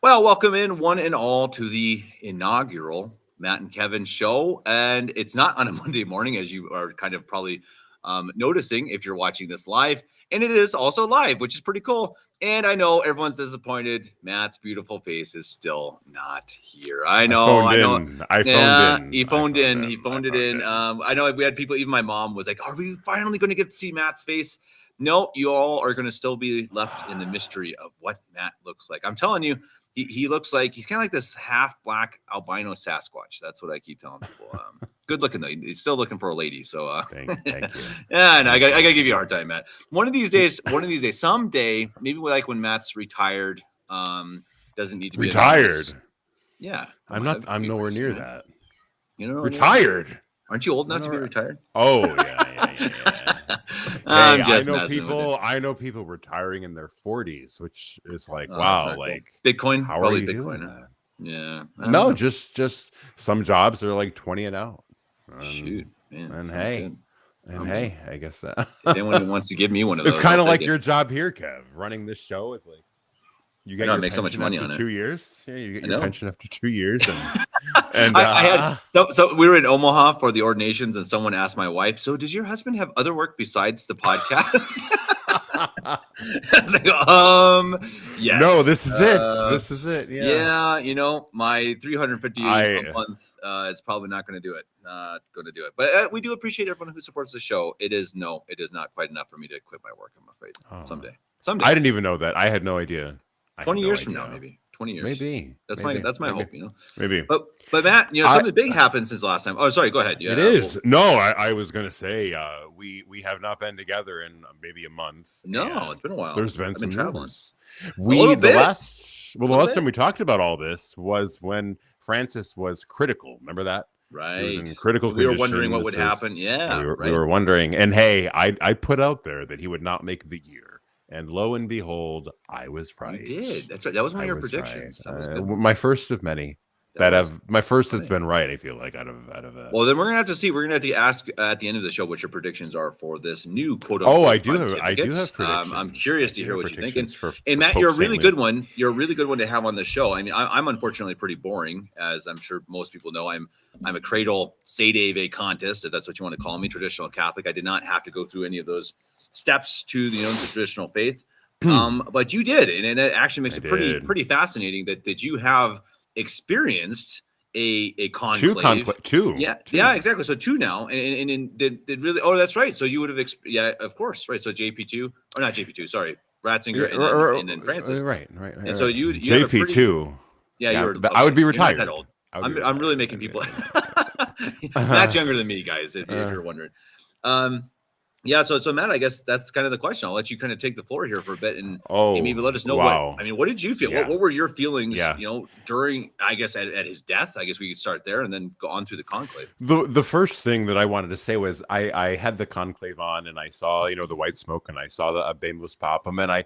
Well, welcome in one and all to the inaugural Matt and Kevin show. And it's not on a Monday morning, as you are kind of probably noticing if you're watching this live. And it is also live, which is pretty cool. And I know everyone's disappointed. Matt's beautiful face is still not here. I I know. phoned I know. in. I phoned Yeah, in. he I phoned phoned in. in. He I phoned it phoned in. in. I know we had people, even my mom was like, are we finally going to get to see Matt's face? No, you all are going to still be left in the mystery of what Matt looks like. I'm telling you, he looks like he's kind of like this half black albino Sasquatch. That's what I keep telling people. Good looking though. He's still looking for a lady. So Thank you. yeah, and I Thank gotta you. give you a hard time, Matt. One of these days, someday, maybe like when Matt's retired, doesn't need to be anonymous. Retired. Yeah, come I'm on, not. that'd I'm be nowhere pretty soon, near man. that. You know, Retired. aren't you old I'm enough to be nowhere. retired? Oh yeah. I'm Hey, I just know messing with you. people. I know people retiring in their 40s, which is like, Oh, that's wow. not cool. Like, Bitcoin, how are probably you Bitcoin. doing Huh? that? Yeah, I don't No, know. just some jobs are like 20 and out. Shoot, man, And sounds hey, good. and Oh hey, man, I guess if that. anyone wants to give me one of It's those, I'll kind of take like it. your job here, Kev, running this show. It's like you I get know I your make so much pension money after on it. 2 years. Yeah, you get I your know. pension after 2 years, and I had so we were in Omaha for the ordinations, and someone asked my wife, "So does your husband have other work besides the podcast?" I was like, no, yes. this is it. This is it. Yeah, Yeah, my 350 a I month is probably not going to do it. Not going to do it. But we do appreciate everyone who supports the show. It is not quite enough for me to quit my work. I'm afraid. oh, Someday, I didn't even know that. I had no idea. I had 20 no years from now, idea. maybe 20 years. Maybe, That's my maybe, that's my maybe, hope. maybe. But Matt, I something big happened since last time. Oh, sorry. Go ahead. It Yeah. is. No, I was gonna say we have not been together in maybe a month, No, it's and been a while. there's been I've been some traveling news. a little bit. The A little last bit. time we talked about all this was when Francis was critical. Remember that? He was Right. in critical We were condition. wondering what This would was happen. yeah, Yeah. we Right. were wondering. And hey, I put out there that he would not make the year, and lo and behold, I was You right. did. That's right. That was one I of your was right. predictions. That was a good one. My first of many That was my first that's right. been right. I feel like out of Well, then we're gonna have to see. We're gonna have to ask at the end of the show what your predictions are for this new quote Oh, unquote I do have pontificate. predictions. I'm curious to hear what you're thinking. For And Matt, Pope you're a Saint really Leo. good one. You're a really good one to have on the show. I mean, I'm unfortunately pretty boring, as I'm sure most people know. I'm a cradle sede vacantist, if that's what you want to call me, traditional Catholic. I did not have to go through any of those steps to the traditional faith. But you did, and it actually makes I it pretty did. fascinating that you have experienced a conclave. Two. Yeah, exactly. So two now, and did really? Oh, that's right. So you would have, yeah, of course, right. So JP2 or not JP2? Sorry, Ratzinger, and then Francis. Right. And so you have a JP pretty, two. yeah, Yeah, you're. I would be You're not retired. that old. I would be I'm really retired. making people. Uh-huh. That's younger than me, guys. If you're wondering. Yeah, so Matt, I guess that's kind of the question. I'll let you kind of take the floor here for a bit and maybe let us know wow. what did you feel? Yeah. What were your feelings, Yeah. during, I guess, at his death? I guess we could start there and then go on through the conclave. The first thing that I wanted to say was I had the conclave on and I saw, the white smoke and I saw the Abemus Papam and I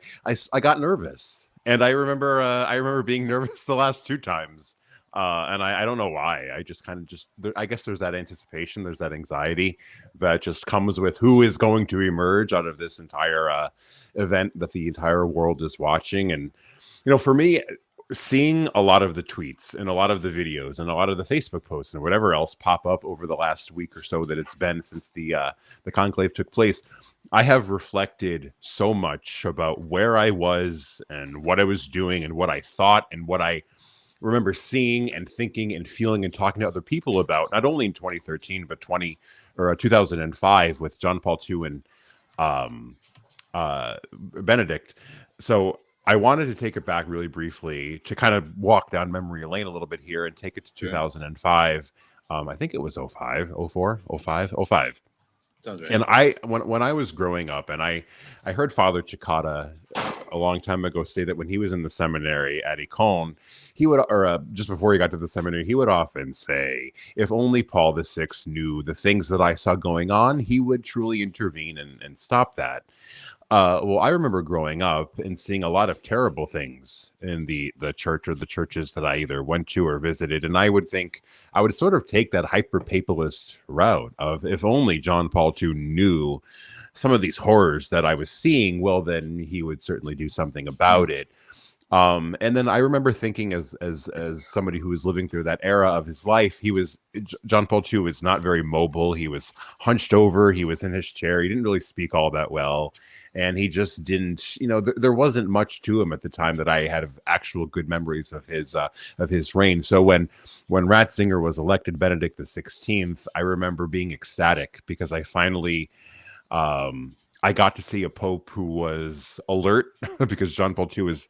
got nervous. And I remember being nervous the last two times. And I don't know why. I just kind of I guess there's that anticipation, there's that anxiety that just comes with who is going to emerge out of this entire event that the entire world is watching. And, for me, seeing a lot of the tweets and a lot of the videos and a lot of the Facebook posts and whatever else pop up over the last week or so that it's been since the conclave took place, I have reflected so much about where I was and what I was doing and what I thought and what I remember seeing and thinking and feeling and talking to other people about, not only in 2013 but 2005 with John Paul II and Benedict. So I wanted to take it back really briefly to kind of walk down memory lane a little bit here and take it to 2005. I think it was 05, 04, 05, 05. Sounds right. And when I was growing up, and I heard Father Cicada a long time ago say that when he was in the seminary at Icon, he would, just before he got to the seminary, he would often say, if only Paul VI knew the things that I saw going on, he would truly intervene and stop that. Well, I remember growing up and seeing a lot of terrible things in the church or the churches that I either went to or visited. And I would sort of take that hyper-papalist route of, if only John Paul II knew some of these horrors that I was seeing, well, then he would certainly do something about it. And then I remember thinking, as somebody who was living through that era of his life, John Paul II was not very mobile. He was hunched over. He was in his chair. He didn't really speak all that well, and he just didn't. There wasn't much to him at the time that I had actual good memories of his reign. So when Ratzinger was elected Benedict XVI, I remember being ecstatic because I finally. I got to see a pope who was alert because John Paul II was.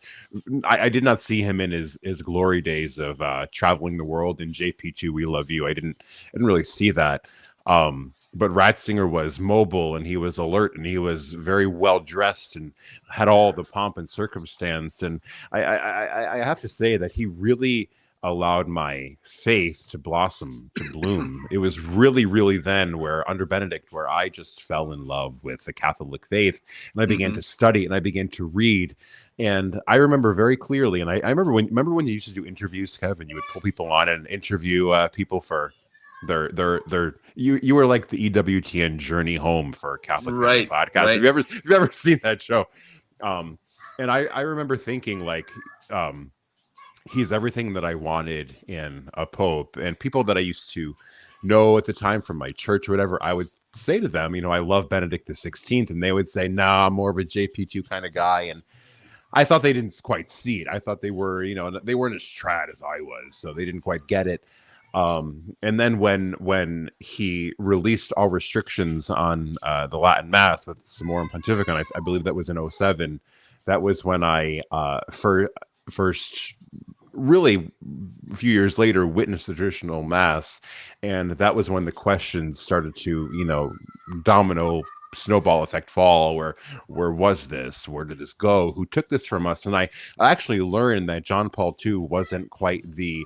I did not see him in his glory days of traveling the world in JP2. We love you. I didn't really see that. But Ratzinger was mobile and he was alert and he was very well dressed and had all the pomp and circumstance. And I have to say that he really allowed my faith to blossom, to bloom. It was really, really then where under Benedict, where I just fell in love with the Catholic faith and I began to study and I began to read. And I remember very clearly, and I remember when you used to do interviews, Kevin, you would pull people on and interview people for you were like the EWTN Journey Home for Catholic right, podcast. Right. Have you ever seen that show? And I remember thinking like, he's everything that I wanted in a pope. And people that I used to know at the time from my church or whatever, I would say to them, I love Benedict XVI. And they would say, nah, I'm more of a JP2 kind of guy. And I thought they didn't quite see it. I thought they were, they weren't as trad as I was. So they didn't quite get it. And then when he released all restrictions on the Latin Mass with Summorum Pontificum, I believe that was in 2007. That was when I first really a few years later witnessed the traditional mass, and that was when the questions started to domino snowball effect fall. Where was this? Where did this go? Who took this from us? And I actually learned that John Paul II wasn't quite the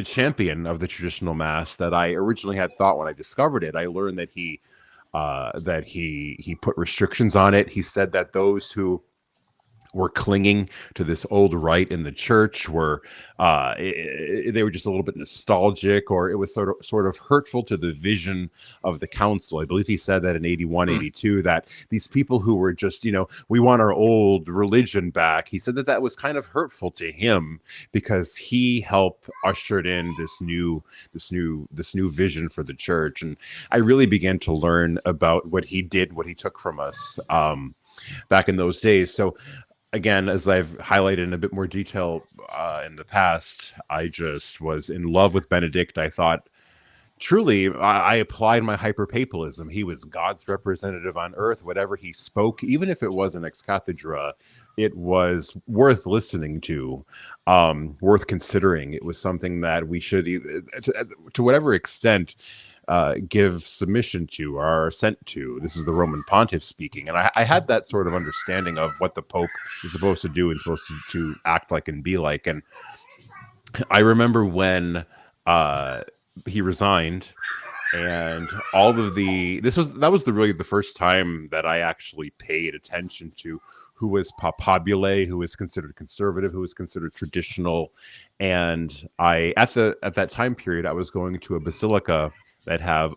champion of the traditional mass that I originally had thought when I discovered it. I learned that he put restrictions on it. He said that those who were clinging to this old rite in the church were they were just a little bit nostalgic, or it was sort of hurtful to the vision of the council. I believe he said that in 81, 82, that these people who were just, we want our old religion back. He said that was kind of hurtful to him because he helped ushered in this new vision for the church. And I really began to learn about what he did, what he took from us back in those days. So again, as I've highlighted in a bit more detail in the past, I just was in love with Benedict. I thought, truly, I applied my hyperpapalism. He was God's representative on earth. Whatever he spoke, even if it was an ex cathedra, it was worth listening to, worth considering. It was something that we should, to whatever extent, give submission to or are sent to. This is the Roman pontiff speaking. And I had that sort of understanding of what the Pope is supposed to do and supposed to act like and be like. And I remember when he resigned, and all of that was really the first time that I actually paid attention to who was papabile, who was considered conservative, who was considered traditional. And at that time period, I was going to a basilica that had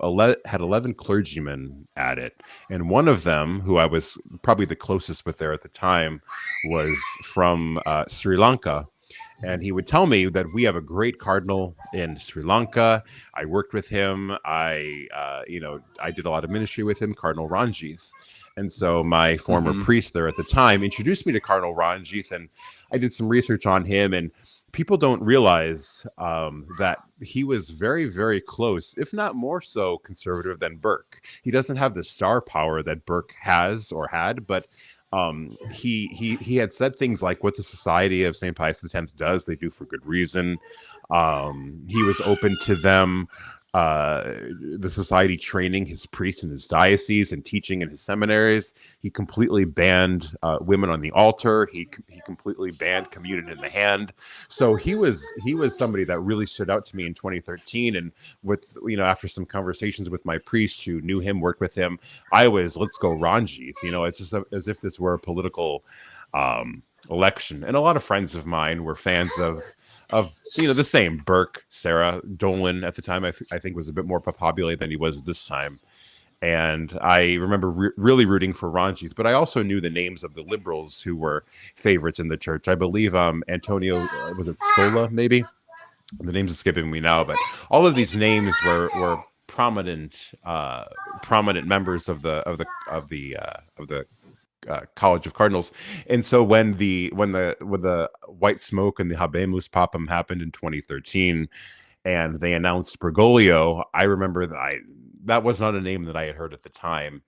11 clergymen at it. And one of them, who I was probably the closest with there at the time, was from Sri Lanka. And he would tell me that we have a great cardinal in Sri Lanka. I worked with him. I did a lot of ministry with him, Cardinal Ranjith. And so my former priest there at the time introduced me to Cardinal Ranjith, and I did some research on him. And people don't realize that he was very, very close, if not more so conservative than Burke. He doesn't have the star power that Burke has or had, but he had said things like what the Society of St. Pius X does, they do for good reason. He was open to them, the society training his priests in his diocese and teaching in his seminaries. He completely banned women on the altar. He completely banned communion in the hand. So he was somebody that really stood out to me in 2013. And with after some conversations with my priest who knew him, worked with him, I was, let's go Ranjith. It's just as if this were a political election. And a lot of friends of mine were fans of the same Burke, Sarah, Dolan at the time. I think was a bit more papabile than he was this time. And I remember really rooting for Ranjith, but I also knew the names of the liberals who were favorites in the church. I believe Antonio, was it Scola, maybe? The name's escaping me now, but all of these names were prominent prominent members of the College of Cardinals. And so when the White Smoke and the Habemus Papam happened in 2013, and they announced Bergoglio, I remember that was not a name that I had heard at the time,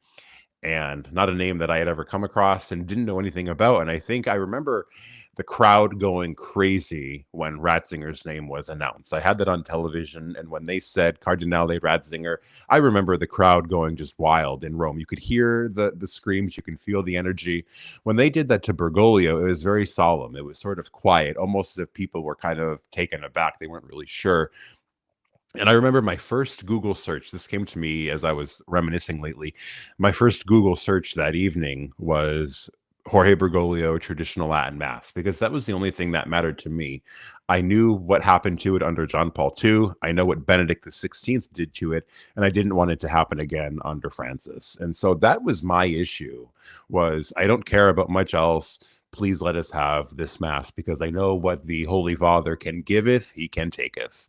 and not a name that I had ever come across and didn't know anything about. And I think I remember the crowd going crazy when Ratzinger's name was announced. I had that on television, and when they said Cardinale Ratzinger, I remember the crowd going just wild in Rome. You could hear the screams, you can feel the energy. When they did that to Bergoglio, it was very solemn. It was sort of quiet, almost as if people were kind of taken aback. They weren't really sure. And I remember my first Google search, this came to me as I was reminiscing lately. My first Google search that evening was Jorge Bergoglio traditional Latin Mass, because that was the only thing that mattered to me. I knew what happened to it under John Paul II. I know what Benedict XVI did to it, and I didn't want it to happen again under Francis. And so that was my issue, was I don't care about much else. Please let us have this Mass, because I know what the Holy Father can giveth, he can taketh.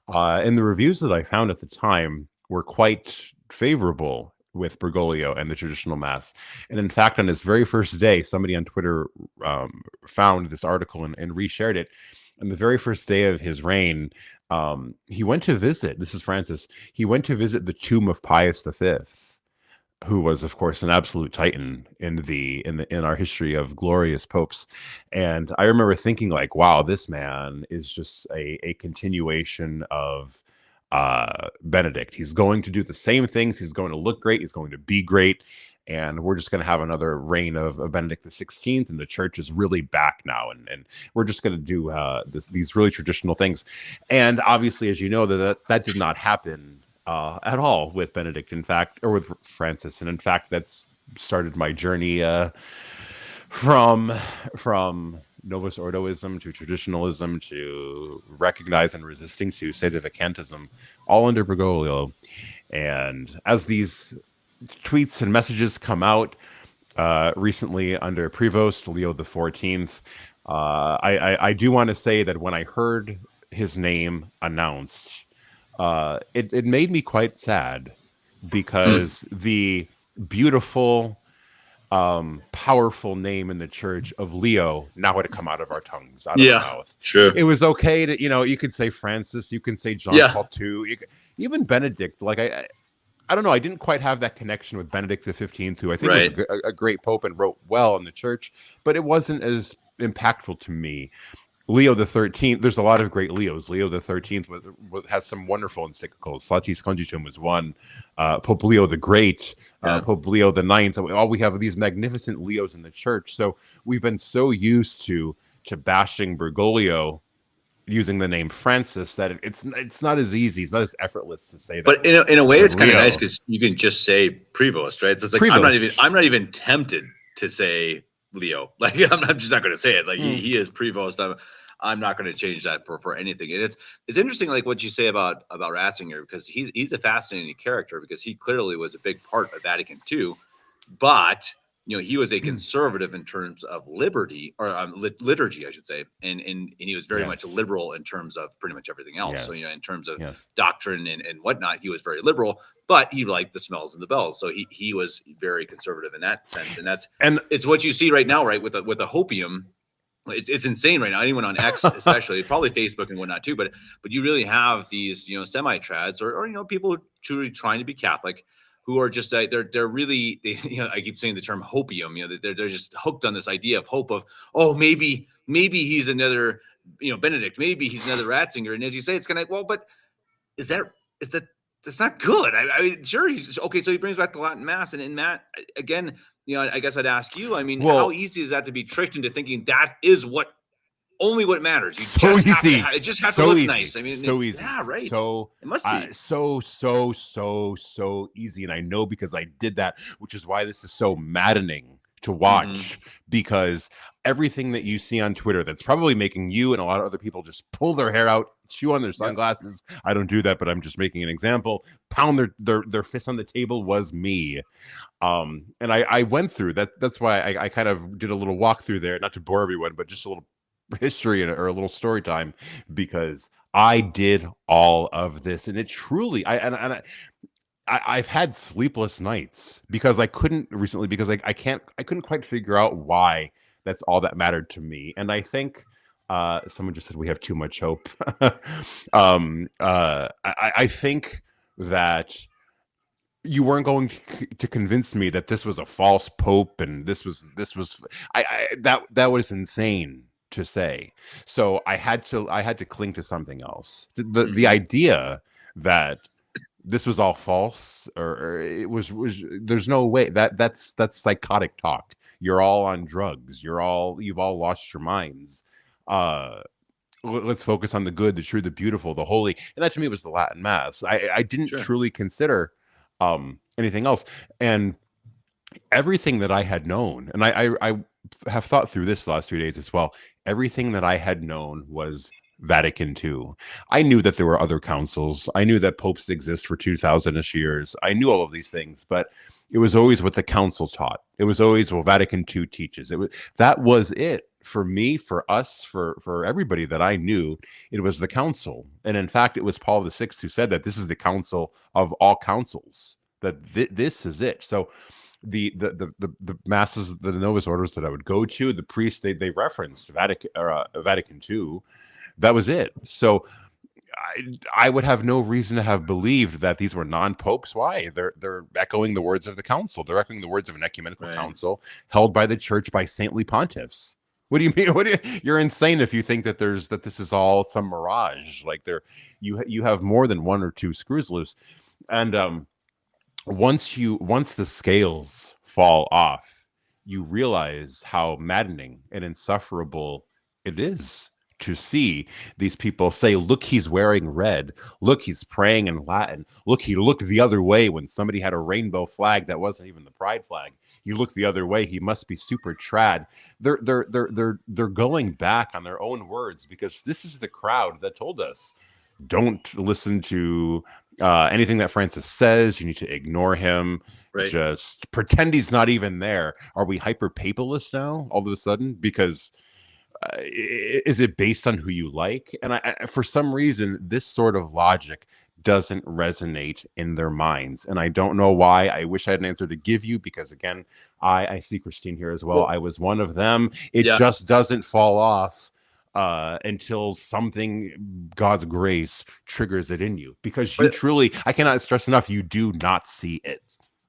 And the reviews that I found at the time were quite favorable with Bergoglio and the traditional Mass. And in fact, on his very first day, somebody on Twitter found this article and reshared it. On the very first day of his reign, he went to visit, this is Francis, he went to visit the tomb of Pius V, who was, of course, an absolute titan in our history of glorious popes. And I remember thinking, like, wow, this man is just a continuation of Benedict. He's going to do the same things. He's going to look great. He's going to be great. And we're just going to have another reign of Benedict XVI, and the church is really back now. And we're just going to do these really traditional things. And obviously, as you know, that did not happen at all with Benedict, in fact, or with Francis. And in fact, that's started my journey from Novus Ordoism to traditionalism to recognize and resisting to sedevacantism, all under Bergoglio. And as these tweets and messages come out recently under Prevost, Leo XIV, I do want to say that when I heard his name announced, it made me quite sad, because the beautiful, powerful name in the church of Leo now had to come out of our tongues, out of our mouth. Sure. It was okay to, you could say Francis, you can say John Paul II, even Benedict. Like I don't know, I didn't quite have that connection with Benedict XV, who I think was a great pope and wrote well in the church, but it wasn't as impactful to me. Leo XIII, there's a lot of great Leos. Leo XIII has some wonderful encyclicals. Satis Congitum was one. Pope Leo the Great, Pope Leo IX. We have these magnificent Leos in the church. So we've been so used to bashing Bergoglio using the name Francis that it's not as easy. It's not as effortless to say that. But in a way, it's kind of nice because you can just say Prevost, right? So it's like Prevost. I'm not even tempted to say Leo. Like I'm just not going to say it. Like he is Prevost. I'm not going to change that for anything. And it's interesting, like what you say about Ratzinger, because he's a fascinating character, because he clearly was a big part of Vatican II, but he was a conservative in terms of liberty or liturgy, I should say, and he was very much liberal in terms of pretty much everything else. So in terms of doctrine and whatnot, he was very liberal, but he liked the smells and the bells. So he was very conservative in that sense, and it's what you see right now, right, with the hopium. It's insane right now. Anyone on X, especially, probably Facebook and whatnot too, but you really have these semi-trads or people truly trying to be Catholic, who are just they're really I keep saying the term hopium. They're just hooked on this idea of hope of, oh, maybe he's another Benedict, maybe he's another Ratzinger, and as you say, it's kind of, well, but is that that's not good. I mean, sure, he's okay. So he brings back the Latin Mass, and in Matt again, I guess I'd ask you. I mean, how easy is that to be tricked into thinking that is only what matters? You just have to look nice. I mean, so easy. Yeah, right. So it must be so easy, and I know because I did that, which is why this is so maddening to watch, because everything that you see on Twitter that's probably making you and a lot of other people just pull their hair out chew on their sunglasses. I don't do that, but I'm just making an example. Pound their fists on the table was me. And I went through that. That's why I kind of did a little walkthrough there, not to bore everyone, but just a little history or a little story time, because I did all of this, and it truly I've had sleepless nights because I couldn't recently, because I couldn't quite figure out why that's all that mattered to me. And I think someone just said we have too much hope. I think that you weren't going to convince me that this was a false pope and this was that was insane to say. So I had to cling to something else. The idea that this was all false, or it was there's no way that's psychotic talk. You're all on drugs. You've all lost your minds. Let's focus on the good, the true, the beautiful, the holy. And that to me was the Latin Mass. I didn't truly consider anything else. And everything that I had known, and I have thought through this the last 2 days as well. Everything that I had known was Vatican II. I knew that there were other councils. I knew that popes exist for 2,000-ish years. I knew all of these things, but it was always what the council taught. It was always, well, Vatican II teaches. That was it for me, for us, for everybody that I knew. It was the council, and in fact, it was Paul VI who said that this is the council of all councils. That this is it. So the masses, the Novus Orders that I would go to, the priests, they referenced Vatican II. That was it. So I would have no reason to have believed that these were non-popes. Why? They're echoing the words of the council. They're echoing the words of an ecumenical council held by the church by saintly pontiffs. What do you mean? You're insane if you think that this is all some mirage. Like you have more than one or two screws loose. And once the scales fall off, you realize how maddening and insufferable it is to see these people say, look, he's wearing red. Look, he's praying in Latin. Look, he looked the other way when somebody had a rainbow flag that wasn't even the pride flag. You look the other way. He must be super trad. They're going back on their own words, because this is the crowd that told us, don't listen to anything that Francis says. You need to ignore him. Right. Just pretend he's not even there. Are we hyper papalist now all of a sudden? Because is it based on who you like? And I, for some reason, this sort of logic doesn't resonate in their minds. And I don't know why. I wish I had an answer to give you, because again, I see Christine here as well. I was one of them. It just doesn't fall off until something, God's grace, triggers it in you, because you truly, I cannot stress enough, you do not see it.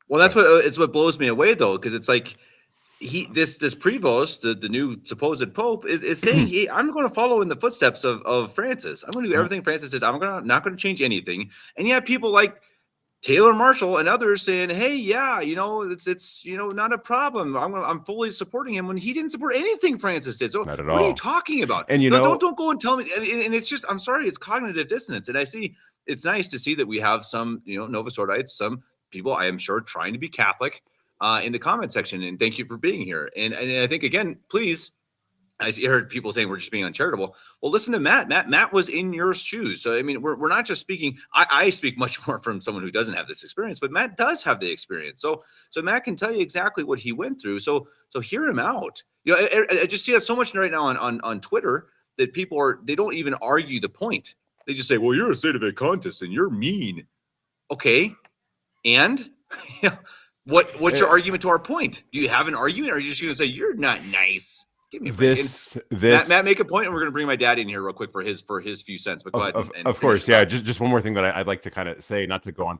Well, that's what blows me away, though, because it's like this Prevost, the new supposed pope, is saying, I'm going to follow in the footsteps of Francis. I'm going to do everything Francis did. I'm not going to change anything. And you have people like Taylor Marshall and others saying, hey, it's not a problem. I'm fully supporting him, when he didn't support anything Francis did. So what are you talking about? And don't go and tell me. And it's just, I'm sorry, it's cognitive dissonance. And I see, it's nice to see that we have some, Novus Ordites, some people, I am sure, trying to be Catholic in the comment section. And thank you for being here. And I think, again, please, I heard people saying we're just being uncharitable. Well, listen to Matt. Matt was in your shoes. So, I mean, we're not just speaking. I speak much more from someone who doesn't have this experience, but Matt does have the experience. So Matt can tell you exactly what he went through. So hear him out. I just see that so much right now on Twitter, that people they don't even argue the point. They just say, well, you're a sedevacantist and you're mean. Okay. And what's your argument to our point? Do you have an argument, or are you just going to say you're not nice? Give me a break. Matt, make a point, and we're going to bring my dad in here real quick for his few cents. But go ahead. Of course, yeah. Just one more thing that I'd like to kind of say, not to go on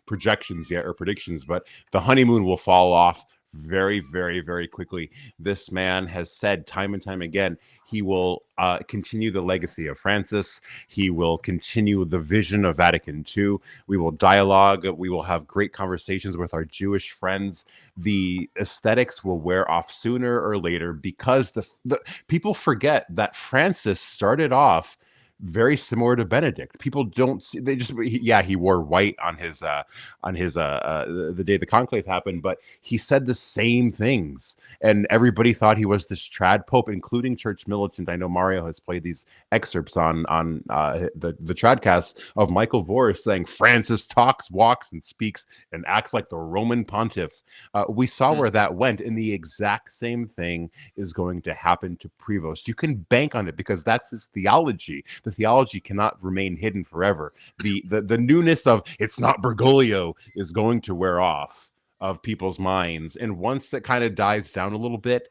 projections yet or predictions, but the honeymoon will fall off very, very, very quickly. This man has said time and time again, he will continue the legacy of Francis. He will continue the vision of Vatican II. We will dialogue. We will have great conversations with our Jewish friends. The aesthetics will wear off sooner or later, because the people forget that Francis started off very similar to Benedict. People don't see, they just, he wore white on his the day the conclave happened, but he said the same things, and everybody thought he was this trad pope, including church militant. I know Mario has played these excerpts on the tradcast of Michael Voris saying Francis talks, walks, and speaks and acts like the Roman pontiff. We saw where that went, and the exact same thing is going to happen to Prevost. You can bank on it because that's his theology. The theology cannot remain hidden forever. The newness of it's not Bergoglio is going to wear off of people's minds, and once that kind of dies down a little bit,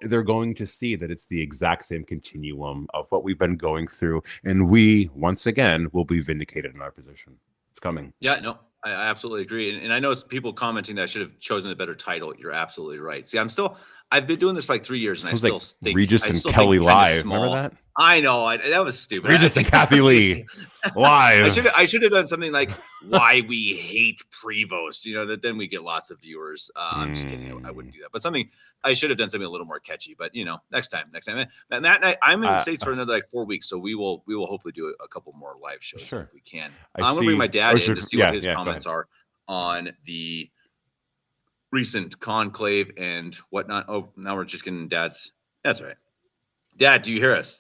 they're going to see that it's the exact same continuum of what we've been going through, and we once again will be vindicated in our position. It's coming. Yeah, no, I absolutely agree. And I know people commenting that I should have chosen a better title. You're absolutely right. See, I've been doing this for like 3 years, and I still think Regis and Kelly Live. Remember that? I know that was stupid. Regis and Kathy Lee live. I should have done something like "Why We Hate Prevost." That then we get lots of viewers. I'm just kidding. I wouldn't do that. But I should have done something a little more catchy. But next time. Matt and I'm in the States for another 4 weeks, so we will hopefully do a couple more live shows if we can. I'm gonna bring my dad in to see what his comments are on the recent conclave and whatnot. Oh, now we're just getting Dad's. That's all right. Dad, do you hear us?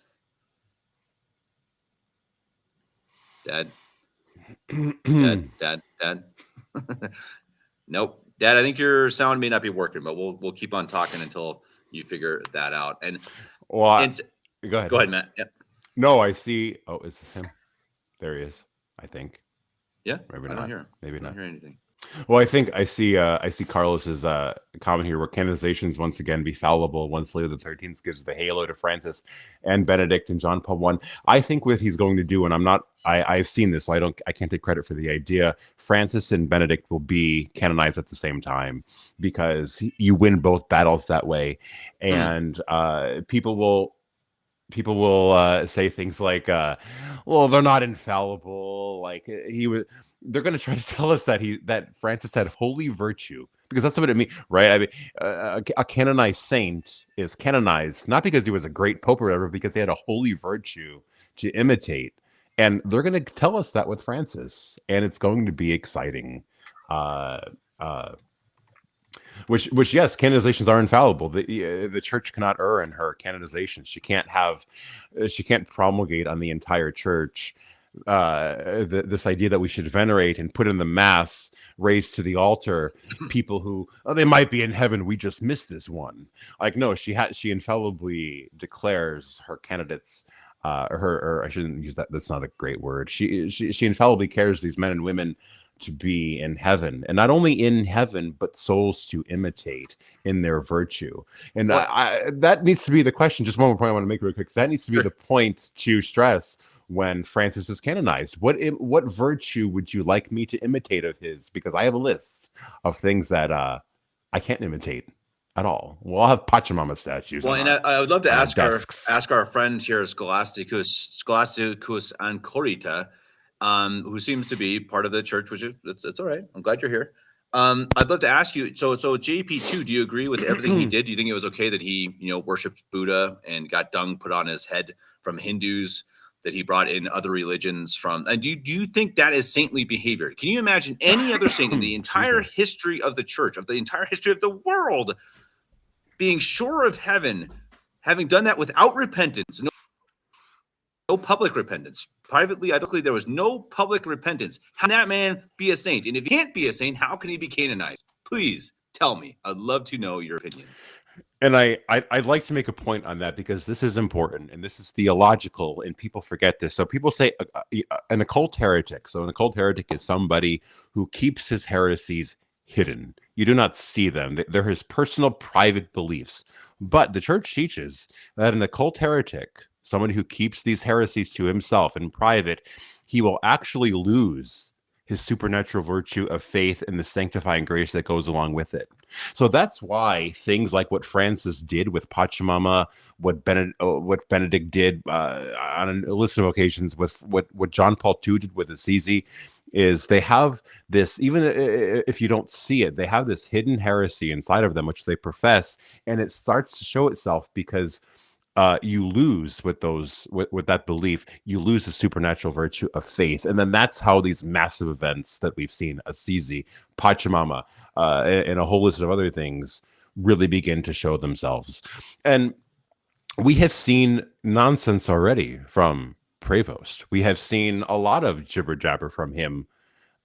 Dad. Nope. Dad, I think your sound may not be working, but we'll keep on talking until you figure that out. And go ahead, Matt. Yep. No, I see. Oh, is this him? There he is. I think. Yeah. Maybe I not. don't hear him. Maybe I not. don't hear anything. Well, I think I see Carlos's comment here where canonizations once again be fallible once Leo the 13th gives the halo to Francis and Benedict and John Paul I. I think what he's going to do, and I've seen this, so I can't take credit for the idea. Francis and Benedict will be canonized at the same time because you win both battles that way, and people will say things like, well, they're not infallible. Like they're going to try to tell us that Francis had holy virtue, because that's what it means, right? I mean, a canonized saint is canonized not because he was a great pope or whatever, because they had a holy virtue to imitate. And they're going to tell us that with Francis, and it's going to be exciting. Which yes, canonizations are infallible. The church cannot err in her canonizations. She can't promulgate on the entire church this idea that we should venerate and put in the mass, raise to the altar people who they might be in heaven. We just missed this one. Like, no, she infallibly declares her candidates. Or I shouldn't use that. That's not a great word. She infallibly cares these men and women to be in heaven, and not only in heaven, but souls to imitate in their virtue. And that needs to be the question. Just one more point I want to make real quick. That needs to be the point to stress when Francis is canonized. What virtue would you like me to imitate of his? Because I have a list of things that I can't imitate at all. We'll have Pachamama statues. Well, and I would love to ask our friend here, Scholasticus Ancorita, who seems to be part of the church, which is it's all right. I'm glad you're here. I'd love to ask you. So JP2, do you agree with everything he did? Do you think it was okay that he, worshipped Buddha and got dung put on his head from Hindus, that he brought in other religions from? And do you think that is saintly behavior? Can you imagine any other saint in the entire history of the church, of the entire history of the world, being sure of heaven, having done that without repentance? No public repentance. Privately, there was no public repentance. How can that man be a saint? And if he can't be a saint, how can he be canonized? Please tell me. I'd love to know your opinions. And I'd like to make a point on that, because this is important and this is theological, and people forget this. So people say an occult heretic. So an occult heretic is somebody who keeps his heresies hidden. You do not see them. They're his personal private beliefs. But the church teaches that an occult heretic, someone who keeps these heresies to himself in private, he will actually lose his supernatural virtue of faith and the sanctifying grace that goes along with it. So that's why things like what Francis did with Pachamama, what Benedict did on a list of occasions, with what John Paul II did with Assisi, is they have this, even if you don't see it, they have this hidden heresy inside of them, which they profess, and it starts to show itself because you lose with with that belief. You lose the supernatural virtue of faith, and then that's how these massive events that we've seen, Assisi, Pachamama, and a whole list of other things, really begin to show themselves. And we have seen nonsense already from Prevost. We have seen a lot of jibber jabber from him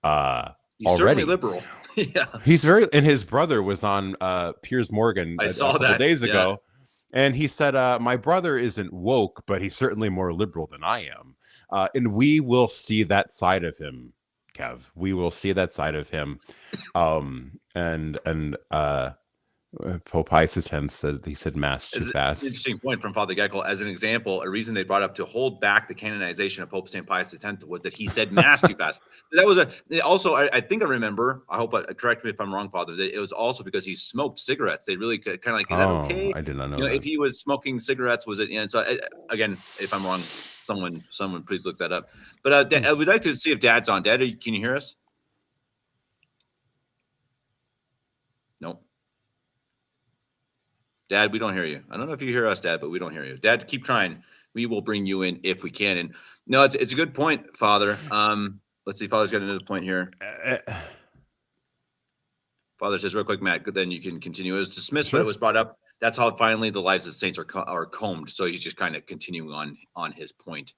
He's already. certainly liberal. Yeah, He's very, and his brother was on Piers Morgan I saw a couple that. days Yeah. ago, and he said, "My brother isn't woke, but he's certainly more liberal than I am." And we will see that side of him, Kev. We will see that side of him. And Pope Pius X said, he said mass too It's fast. an interesting point from Father Geckel. As an example, a reason they brought up to hold back the canonization of Pope St. Pius X was that he said mass too fast. That was also, I think I remember, I hope, correct me if I'm wrong, Father, that it was also because he smoked cigarettes. They really kind of like, is that okay? I did not know You know, that. if he was smoking cigarettes, was it? And so again, if I'm wrong, someone please look that up. But we'd like to see if Dad's on. Dad, can you hear us? Nope. Dad, we don't hear you. I don't know if you hear us, Dad, but we don't hear you. Dad, keep trying. We will bring you in if we can. And no, it's a good point, Father. Let's see, Father's got another point here. Father says real quick, Matt, then you can continue. It was dismissed, but it was brought up. That's how finally the lives of saints are combed. So he's just kind of continuing on his point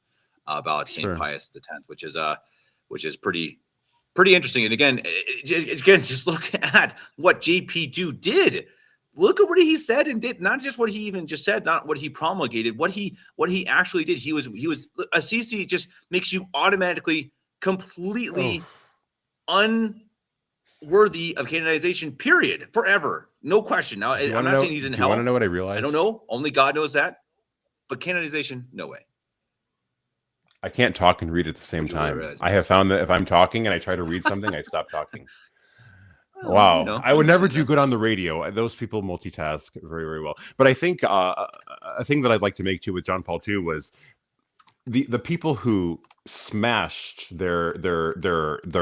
about St. Pius X, which is pretty interesting. And again, just look at what JP2 did. Look at what he said and did, not just what he even just said, not what he promulgated, what he actually did. He was Assisi just makes you automatically completely unworthy of canonization, period, forever. No question. Now, I'm not saying he's in hell. You want to know what I realized? I don't know. Only God knows that. But canonization, no way. I can't talk and read at the same time. I have found that if I'm talking and I try to read something, I stop talking. Wow. You know, I would never do good on the radio. Those people multitask very, very well. But I think a thing that I'd like to make too with John Paul II was the people who smashed their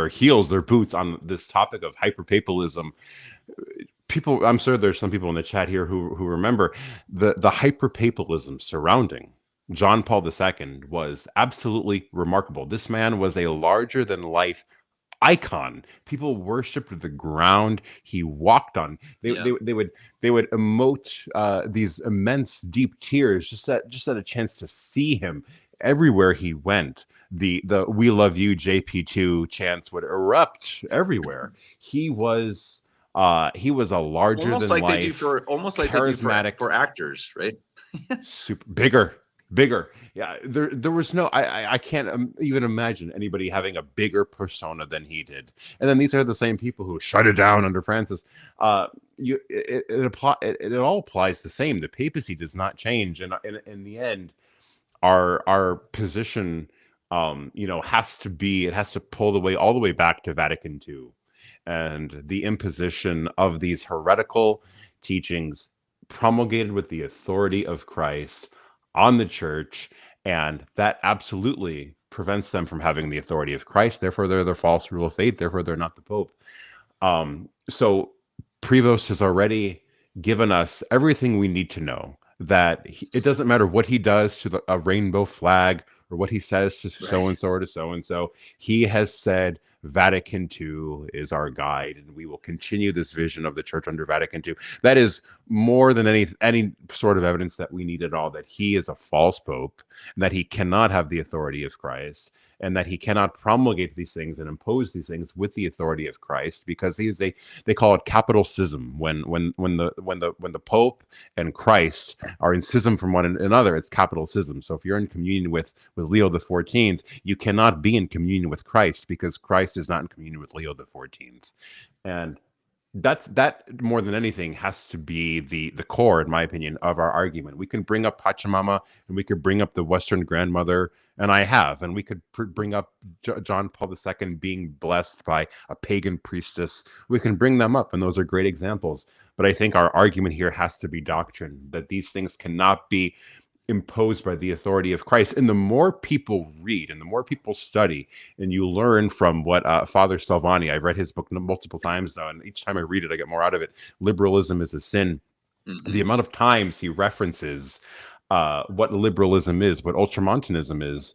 heels, their boots on this topic of hyperpapalism. People, I'm sure there's some people in the chat here who remember the hyperpapalism surrounding John Paul II was absolutely remarkable. This man was a larger than life icon. People worshipped the ground he walked on. They would emote these immense deep tears just at a chance to see him everywhere he went. The "We love you, JP2" chants would erupt everywhere. He was a larger almost than like life, they do for charismatic for actors, right? super bigger. Yeah, there was no, I can't even imagine anybody having a bigger persona than he did. And then these are the same people who shut it down under Francis. It all applies the same. The papacy does not change, and in the end, our position, has to pull all the way back to Vatican II, and the imposition of these heretical teachings promulgated with the authority of Christ on the church, and that absolutely prevents them from having the authority of Christ. Therefore, they're their false rule of faith. Therefore, they're not the Pope. So Prevost has already given us everything we need to know, that it doesn't matter what he does to a rainbow flag or what he says to so-and-so or to so-and-so. He has said Vatican II is our guide, and we will continue this vision of the church under Vatican II. That is more than any sort of evidence that we need at all, that he is a false pope, and that he cannot have the authority of Christ, and that he cannot promulgate these things and impose these things with the authority of Christ, because he is they call it capital schism. When the Pope and Christ are in schism from one another, it's capital schism. So if you're in communion with Leo XIV, you cannot be in communion with Christ, because Christ is not in communion with Leo XIV. And that more than anything has to be the core, in my opinion, of our argument. We can bring up Pachamama, and we could bring up the Western Grandmother, and we could bring up John Paul II being blessed by a pagan priestess. We can bring them up, and those are great examples. But I think our argument here has to be doctrine, that these things cannot be imposed by the authority of Christ. And the more people read and the more people study, and you learn from what Father Salvani, I've read his book multiple times now, and each time I read it, I get more out of it. Liberalism is a Sin. Mm-hmm. The amount of times he references what liberalism is, what ultramontanism is,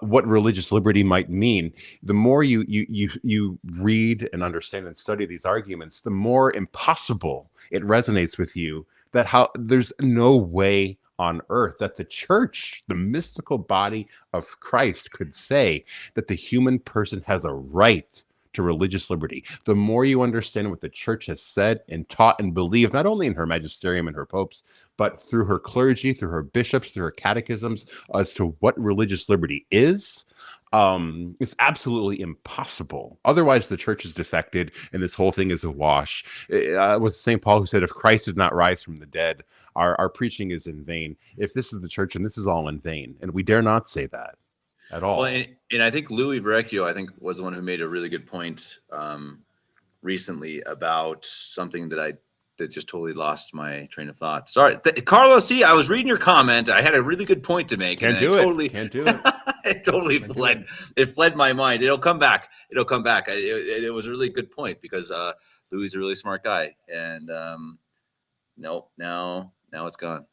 what religious liberty might mean. The more you read and understand and study these arguments, the more impossible it resonates with you that how there's no way on earth that the church, the mystical body of Christ, could say that the human person has a right to religious liberty. The more you understand what the church has said and taught and believed, not only in her magisterium and her popes, but through her clergy, through her bishops, through her catechisms, as to what religious liberty is, it's absolutely impossible. Otherwise, the church is defected and this whole thing is a wash. It was St. Paul who said, if Christ did not rise from the dead, our preaching is in vain. If this is the church, and this is all in vain, and we dare not say that at all. Well, and I think Louis Verrecchio, I think, was the one who made a really good point recently about something that just totally lost my train of thought. Sorry, Carlos. See, I was reading your comment. I had a really good point to make. Can't do it. It totally fled. It fled my mind. It'll come back. It was a really good point because Louis is a really smart guy, and no, now it's gone.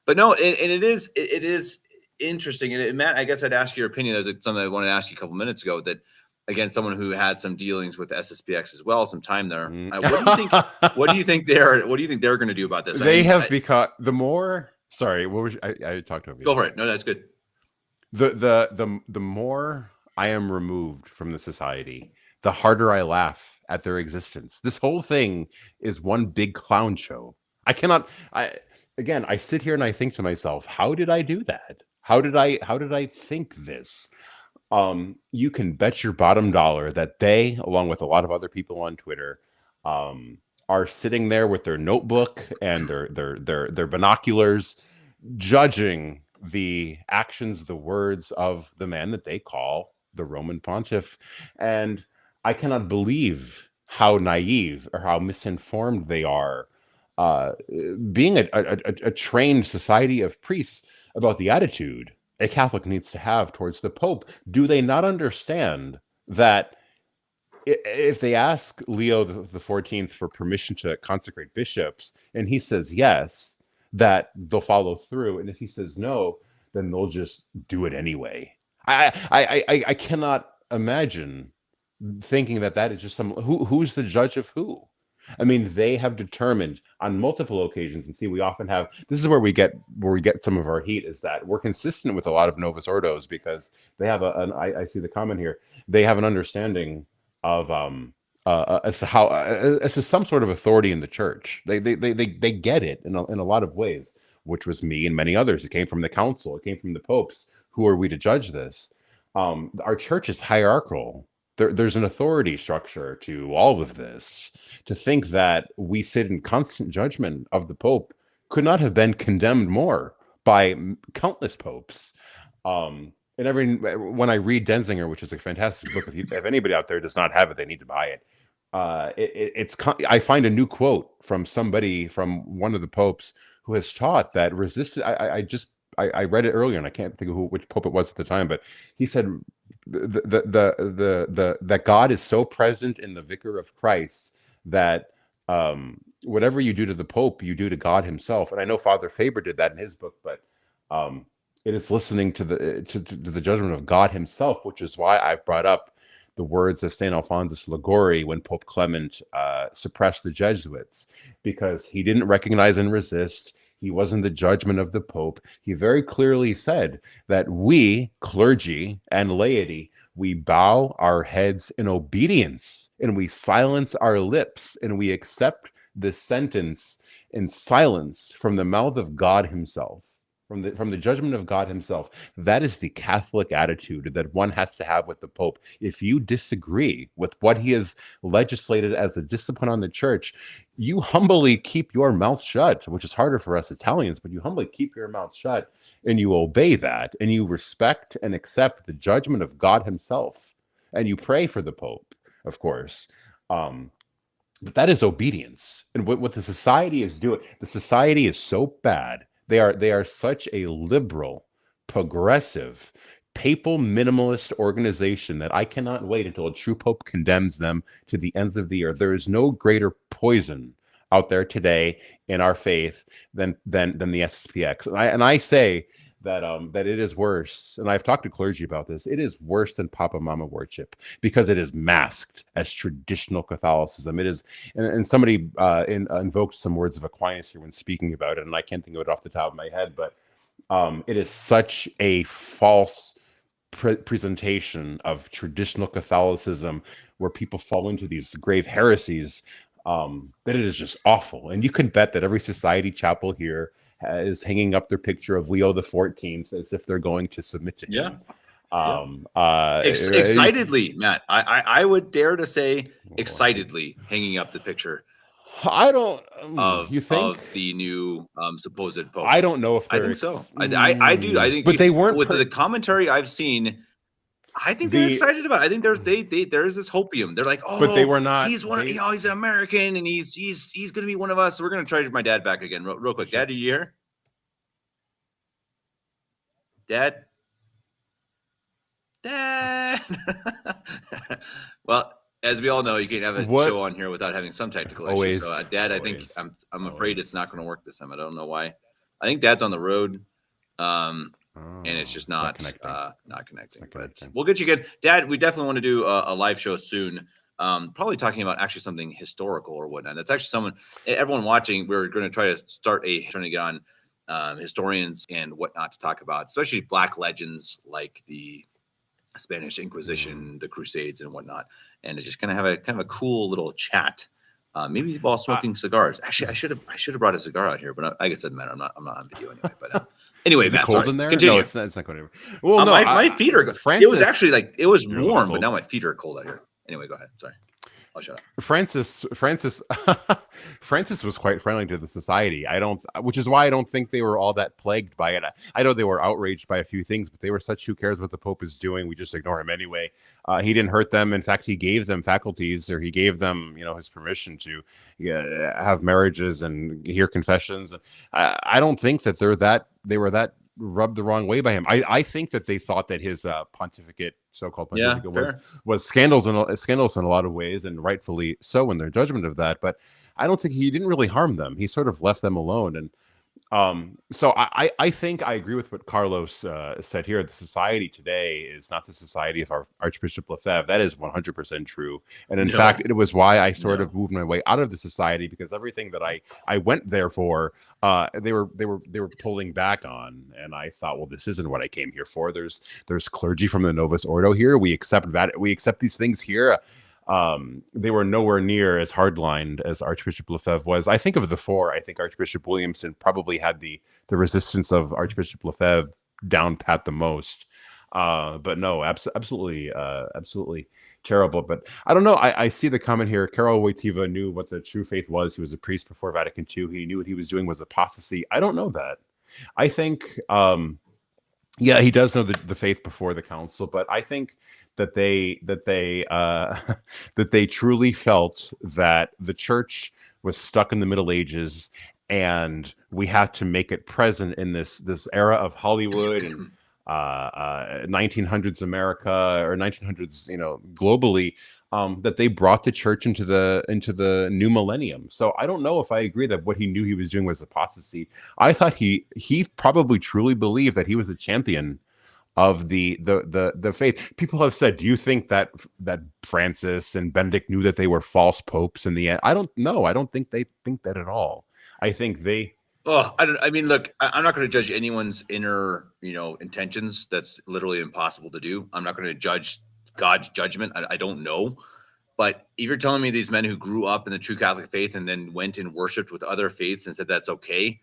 But no, it is interesting. And Matt, I guess I'd ask your opinion. There's something I wanted to ask you a couple minutes ago. That again, someone who had some dealings with SSPX as well, some time there. What do you think they're going to do about this? They have become the more. Sorry, what was I talked over you? Go for it. No, that's good. The more I am removed from the society, the harder I laugh at their existence. This whole thing is one big clown show. I sit here and I think to myself, how did I do that? How did I think this? You can bet your bottom dollar that they, along with a lot of other people on Twitter, are sitting there with their notebook and their binoculars, judging the actions, the words of the man that they call the Roman Pontiff. And I cannot believe how naive or how misinformed they are, being a trained society of priests, about the attitude a Catholic needs to have towards the Pope. Do they not understand that if they ask Leo the 14th for permission to consecrate bishops, and he says yes, that they'll follow through, and if he says no, then they'll just do it anyway? I cannot imagine thinking that is just who's the judge of who. I mean, they have determined on multiple occasions, and see, we often have, this is where we get some of our heat, is that we're consistent with a lot of Novus Ordos because they have I see the comment here, they have an understanding of as to some sort of authority in the church. They get it in a lot of ways, which was me and many others. It came from the council, it came from the popes. Who are we to judge this? Our church is hierarchical. There's an authority structure to all of this. To think that we sit in constant judgment of the Pope could not have been condemned more by countless popes. And when I read Denzinger, which is a fantastic book, if anybody out there does not have it, they need to buy it. I find a new quote from somebody, from one of the popes, who has taught that resistance. I read it earlier, and I can't think of which pope it was at the time, but he said that God is so present in the Vicar of Christ that whatever you do to the Pope, you do to God Himself. And I know Father Faber did that in his book, but it is listening to the judgment of God Himself, which is why I've brought up the words of Saint Alphonsus Liguori when Pope Clement suppressed the Jesuits, because he didn't recognize and resist. He wasn't the judgment of the Pope. He very clearly said that we, clergy and laity, we bow our heads in obedience, and we silence our lips, and we accept the sentence in silence from the mouth of God Himself, from the judgment of God Himself. That is the Catholic attitude that one has to have with the Pope. If you disagree with what he has legislated as a discipline on the church, you humbly keep your mouth shut, which is harder for us Italians, but you humbly keep your mouth shut and you obey that, and you respect and accept the judgment of God Himself, and you pray for the Pope, of course. But that is obedience. And what the society is doing, the society is so bad. They are such a liberal, progressive, papal minimalist organization that I cannot wait until a true pope condemns them to the ends of the earth. There is no greater poison out there today in our faith than the SSPX. And I say that that it is worse, and I've talked to clergy about this. It is worse than Papa Mama worship because it is masked as traditional Catholicism. It is, and somebody invoked some words of Aquinas here when speaking about it, and I can't think of it off the top of my head, but it is such a false presentation of traditional Catholicism where people fall into these grave heresies, that it is just awful. And you can bet that every society chapel here is hanging up their picture of Leo the 14th as if they're going to submit to him. Excitedly, Matt. I would dare to say excitedly hanging up the picture. I don't of you think of the new supposed pope. I don't know if I think so. I do. I think, but they weren't with the commentary I've seen. I think they're excited about it. I think there's this hopium. They're like, oh, but they were not. He's one. He's an American, and he's going to be one of us. So we're going to try my dad back again, real quick. Dad, are you here? Dad. Well, as we all know, you can't have a show on here without having some technical issues. So, Dad, I think I'm afraid it's not going to work this time. I don't know why. I think Dad's on the road. And it's just not connecting. But we'll get you good. Dad, we definitely want to do a live show soon. Probably talking about actually something historical or whatnot. That's actually everyone watching, we're going to try to trying to get on historians and whatnot to talk about, especially Black legends like the Spanish Inquisition, the Crusades and whatnot. And to just kind of have a cool little chat. Maybe while smoking cigars. Actually, I should have brought a cigar out here, but I guess it doesn't matter. I'm not on video anyway, but anyway, Matt, cold in there? Continue. No, it's not going anywhere. Well, no, my feet are. It was actually it was warm, but now my feet are cold out here. Anyway, go ahead. Sorry, I'll shut up. Francis was quite friendly to the society. Which is why I don't think they were all that plagued by it. I know they were outraged by a few things, but they were such, who cares what the Pope is doing? We just ignore him anyway. He didn't hurt them. In fact, he gave them faculties, or he gave them, his permission to have marriages and hear confessions. I don't think that they were that rubbed the wrong way by him. I think that they thought that his pontificate, so-called pontificate, was scandalous in a lot of ways, and rightfully so in their judgment of that. But I don't think he didn't really harm them. He sort of left them alone. And so I think I agree with what Carlos said here. The society today is not the society of our Archbishop Lefebvre. That is 100% true. And in fact, it was why I sort of moved my way out of the society, because everything that I went there for, they were pulling back on. And I thought, well, this isn't what I came here for. There's clergy from the Novus Ordo here. We accept these things here. They were nowhere near as hardlined as Archbishop Lefebvre was. I think of the four, I think Archbishop Williamson probably had the resistance of Archbishop Lefebvre down pat the most. But no, absolutely terrible. But I don't know. I see the comment here. Karol Wojtyła knew what the true faith was. He was a priest before Vatican II. He knew what he was doing was apostasy. I don't know that. I think, he does know the faith before the council, but I think that they truly felt that the church was stuck in the Middle Ages, and we had to make it present in this era of Hollywood and 1900s America, or 1900s, globally, that they brought the church into the new millennium. So I don't know if I agree that what he knew he was doing was apostasy. I thought he probably truly believed that he was a champion of the faith. People have said, do you think that Francis and Benedict knew that they were false popes in the end? I don't know. I don't think they think that at all. I think they. Oh, I mean, look, I'm not going to judge anyone's inner, intentions. That's literally impossible to do. I'm not going to judge God's judgment. I don't know. But if you're telling me these men who grew up in the true Catholic faith and then went and worshipped with other faiths and said that's okay,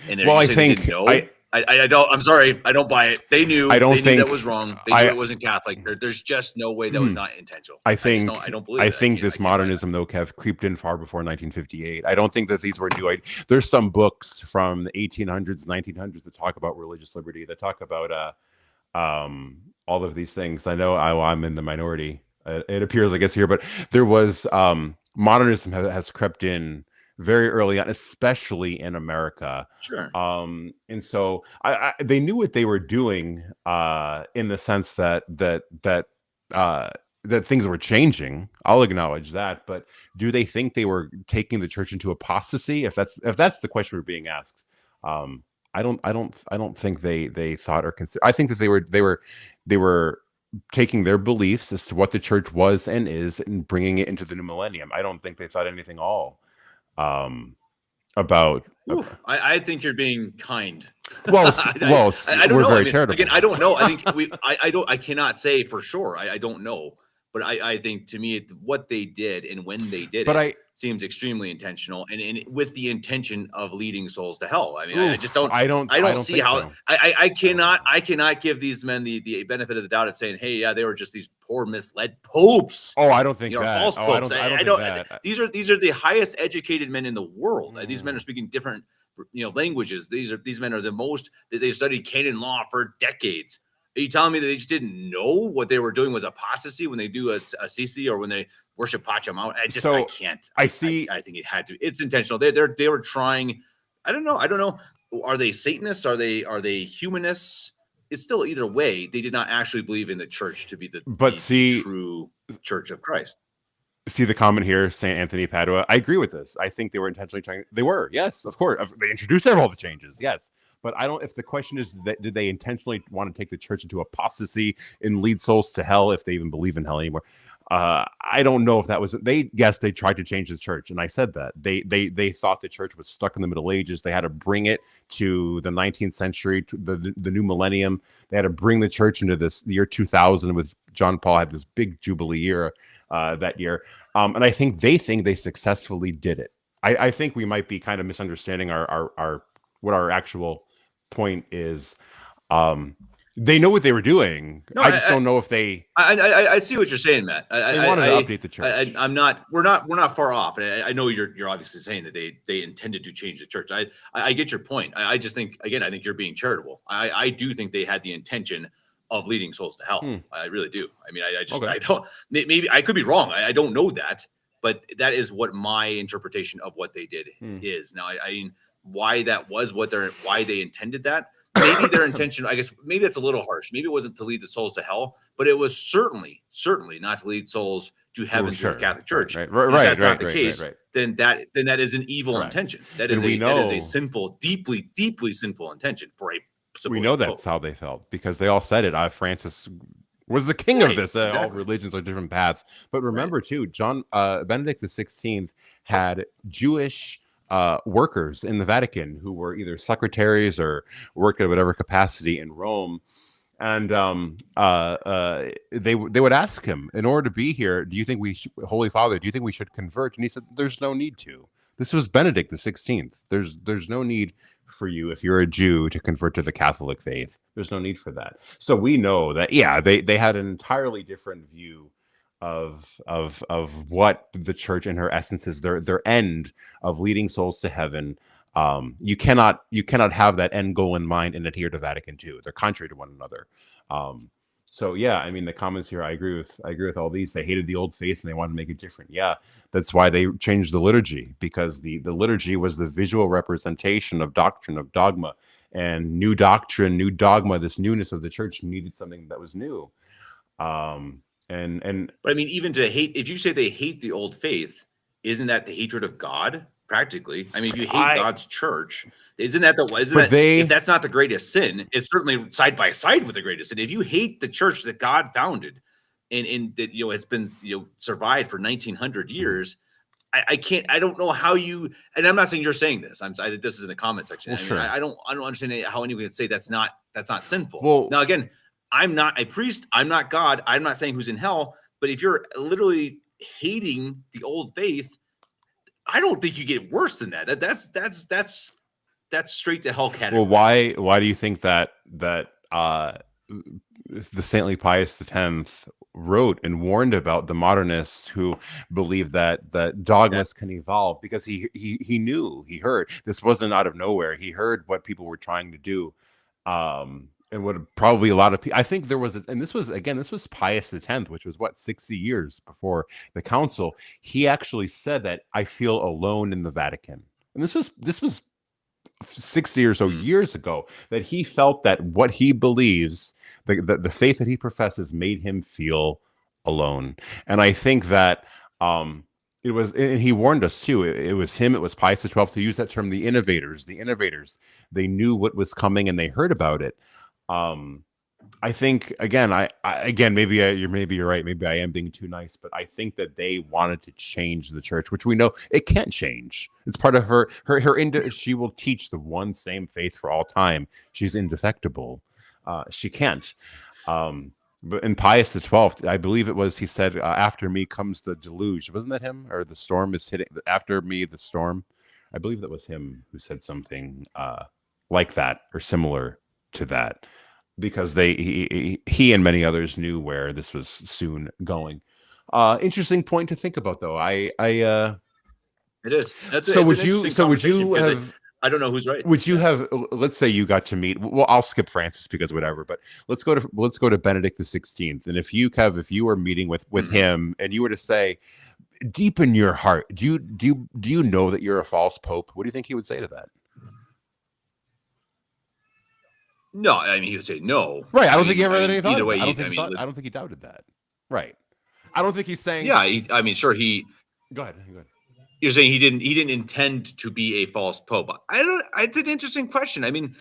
and I think they didn't know, I don't. I'm sorry. I don't buy it. They knew. They knew that was wrong. They knew it wasn't Catholic. There's just no way that was not intentional. I don't believe. I think this modernism, though, Kev, creeped in far before 1958. I don't think that these were new ideas. There's some books from the 1800s, 1900s that talk about religious liberty. That talk about all of these things. I know I'm in the minority. It appears, I guess, here, but there was modernism has crept in very early on, especially in America. Sure. And so they knew what they were doing, in the sense that that things were changing. I'll acknowledge that, but do they think they were taking the church into apostasy? If that's the question we're being asked, um, I don't think they thought or consider. I think that they were taking their beliefs as to what the church was and is and bringing it into the new millennium. I don't think they thought anything all um, about. Oof, I think you're being kind. Well, I don't we're know. very I mean, charitable. again, I don't know. I think I cannot say for sure. I don't know, but I think to me, what they did and when they did But it seems extremely intentional and with the intention of leading souls to hell. I mean, I just don't. I don't. I don't see think how so. I cannot give these men the benefit of the doubt of saying, hey, yeah, they were just these poor misled popes. Oh, I don't think You know, that. false Oh, popes. I don't I think don't. that. These are the highest educated men in the world. These men are speaking different, languages. These men are the most that they've studied canon law for decades. Are you telling me that they just didn't know what they were doing was apostasy when they do a CC or when they worship Pachamama? I can't. I see. I think it had to. It's intentional. They were trying. I don't know. Are they Satanists? Are they humanists? It's still either way. They did not actually believe in the church to be the true Church of Christ. See the comment here, St. Anthony Padua. I agree with this. I think they were intentionally trying. They were, yes, of course. They introduced all the changes, yes. But I don't. If the question is that did they intentionally want to take the church into apostasy and lead souls to hell if they even believe in hell anymore? I don't know if that was. They tried to change the church, and I said that they thought the church was stuck in the Middle Ages. They had to bring it to the 19th century, to the new millennium. They had to bring the church into the year 2000 with John Paul had this big jubilee year. That year. And I think they successfully did it. I think we might be kind of misunderstanding our what our actual point is. They know what they were doing. No, I just don't know if they. I see what you're saying, Matt. They wanted to update the church. I'm not. We're not far off. I know you're obviously saying that they intended to change the church. I get your point. I just think again. I think you're being charitable. I do think they had the intention of leading souls to hell. I really do. I mean, I don't, maybe I could be wrong. I don't know that, but that is what my interpretation of what they did is. Now, I mean, why that was why they intended that. Maybe their intention, I guess, maybe that's a little harsh. Maybe it wasn't to lead the souls to hell, but it was certainly not to lead souls to heaven through the Catholic Church. Right. If that's not the case, then that is an evil intention. That is a sinful, deeply, deeply sinful intention for a. We know that's how they felt because they all said it. Francis was the king of this. Exactly. All religions are different paths. But remember, too, Benedict XVI had Jewish workers in the Vatican who were either secretaries or worked at whatever capacity in Rome. And they would ask him, in order to be here, do you think Holy Father, do you think we should convert? And he said, there's no need to. This was Benedict XVI. There's no need for you, if you're a Jew, to convert to the Catholic faith. There's no need for that. So we know that, they had an entirely different view of what the church in her essence is, their end of leading souls to heaven. You cannot have that end goal in mind and adhere to Vatican II. They're contrary to one another. So I mean, the comments here, I agree with all these. They hated the old faith and they wanted to make it different. Yeah, that's why they changed the liturgy, because the liturgy was the visual representation of doctrine, of dogma, and new doctrine, new dogma. This newness of the church needed something that was new. But I mean, even to hate, if you say they hate the old faith, isn't that the hatred of God? Practically, I mean, if you hate God's church, if that's not the greatest sin, it's certainly side by side with the greatest sin. If you hate the church that God founded and that has been survived for 1900 years, I don't know how you. And I'm not saying you're saying this. This is in the comment section. Well, sure. I don't understand how anyone can say that's not sinful. Well, now again, I'm not a priest. I'm not God. I'm not saying who's in hell. But if you're literally hating the old faith, I don't think you get worse than that. That's straight to hell category. Well, why do you think that the saintly Pius X wrote and warned about the modernists who believe that dogmas can evolve? Because he knew, he heard this wasn't out of nowhere. He heard what people were trying to do. And what probably a lot of people, I think there was, and this was Pius X, which was 60 years before the council. He actually said that I feel alone in the Vatican. And this was 60 or so years ago, that he felt that what he believes, the faith that he professes, made him feel alone. And I think that it was, and he warned us too. It was him. It was Pius XII to use that term. The innovators. The innovators. They knew what was coming and they heard about it. I think again, again, maybe you're right. Maybe I am being too nice, but I think that they wanted to change the church, which we know it can't change. It's part of her. She will teach the one same faith for all time. She's indefectible. She can't. But in Pius XII, I believe it was, he said, "After me comes the deluge." Wasn't that him? Or the storm is hitting. After me, the storm. I believe that was him who said something like that or similar to that, because he and many others knew where this was soon going. Interesting point to think about, though. It is. So would you have? I don't know who's right. Would you have? Let's say you got to meet. Well, I'll skip Francis because whatever. But let's go to Benedict XVI. And if you were meeting with him, and you were to say, deep in your heart, do you know that you're a false pope? What do you think he would say to that? No, I mean, he would say no. Right. I don't think he ever had any thought. Either way, I don't think he doubted that. Right. I don't think he's saying. Yeah. Sure. Go ahead. You're saying he didn't intend to be a false pope. It's an interesting question. I mean,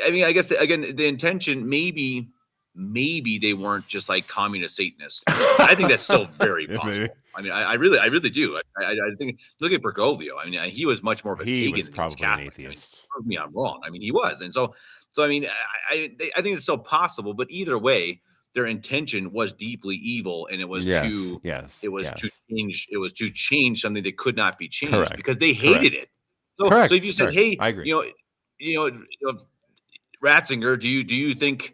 I guess again, the intention maybe they weren't just like communist Satanists. I think that's still very possible. I mean, I really do. I think, look at Bergoglio. I mean, he was much more of a pagan than he was Catholic. An atheist. Prove me I'm wrong. I mean, he was, and so I mean, I think it's still possible. But either way, their intention was deeply evil, and it was to change. It was to change something that could not be changed because they hated it. So if you said, "Hey, I agree. Ratzinger, do you think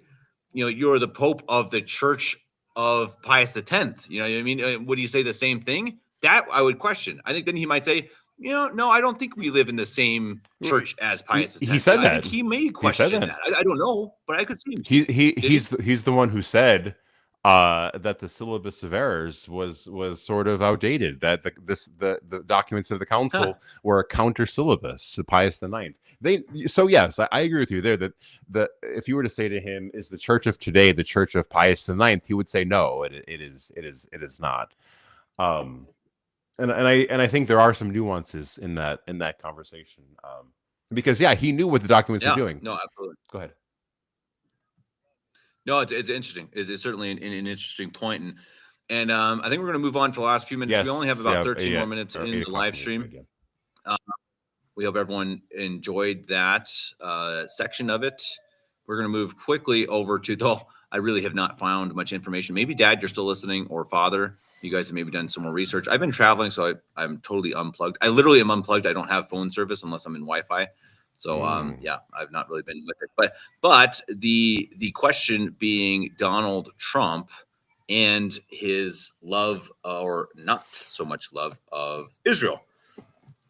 you're the Pope of the Church of Pius X?" You know what I mean? Would he say the same thing? That I would question. I think then he might say, no, I don't think we live in the same church as Pius X. He said that. I think he may question that. I don't know, but I could see him. He's the one who said that the syllabus of errors was sort of outdated. That the documents of the council were a counter syllabus to Pius IX. Yes, I agree with you there. That if you were to say to him, "Is the church of today the church of Pius IX?" he would say, "No, it is not." And I think there are some nuances in that conversation, because he knew what the documents were doing. No, absolutely. Go ahead. No, it's interesting. It's certainly an interesting point, and I think we're going to move on to the last few minutes. Yes. We only have about 13 more minutes in the live stream. We hope everyone enjoyed that section of it. We're going to move quickly over to, though I really have not found much information. Maybe Dad, you're still listening, or Father, you guys have maybe done some more research. I've been traveling, so I'm totally unplugged. I literally am unplugged. I don't have phone service unless I'm in Wi-Fi. So I've not really been with it. But the question being Donald Trump and his love, or not so much love, of Israel.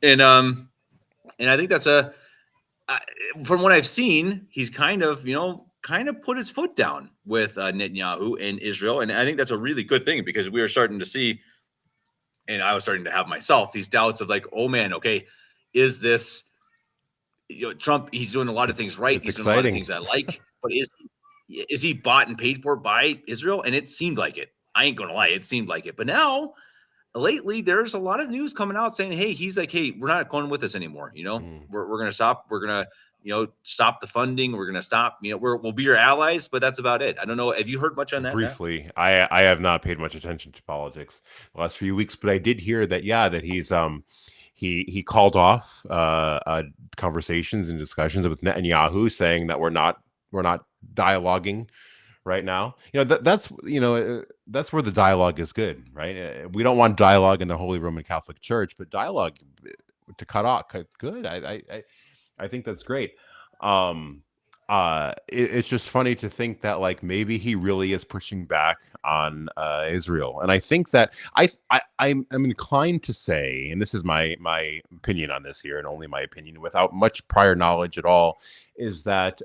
And I think that's from what I've seen, he's kind of put his foot down with Netanyahu and Israel. And I think that's a really good thing, because we are starting to see, and I was starting to have myself, these doubts of like, oh man, okay, is this, Trump, he's doing a lot of things right. He's doing a lot of things I like, but is he bought and paid for by Israel? And it seemed like it. I ain't going to lie. It seemed like it. But now, lately, there's a lot of news coming out saying, hey, he's like, hey, we're not going with this anymore. We're going to stop. We're going to, stop the funding. We're going to stop, we'll be your allies, but that's about it. I don't know. Have you heard much on that? Briefly, I have not paid much attention to politics the last few weeks, but I did hear that, that he's, he called off conversations and discussions with Netanyahu, saying that we're not dialoguing right now. That's where the dialogue is good, right? We don't want dialogue in the Holy Roman Catholic Church, but dialogue to cut off, good. I think that's great. It's just funny to think that like maybe he really is pushing back on Israel, and I think that I'm inclined to say, and this is my opinion on this here, and only my opinion, without much prior knowledge at all, is that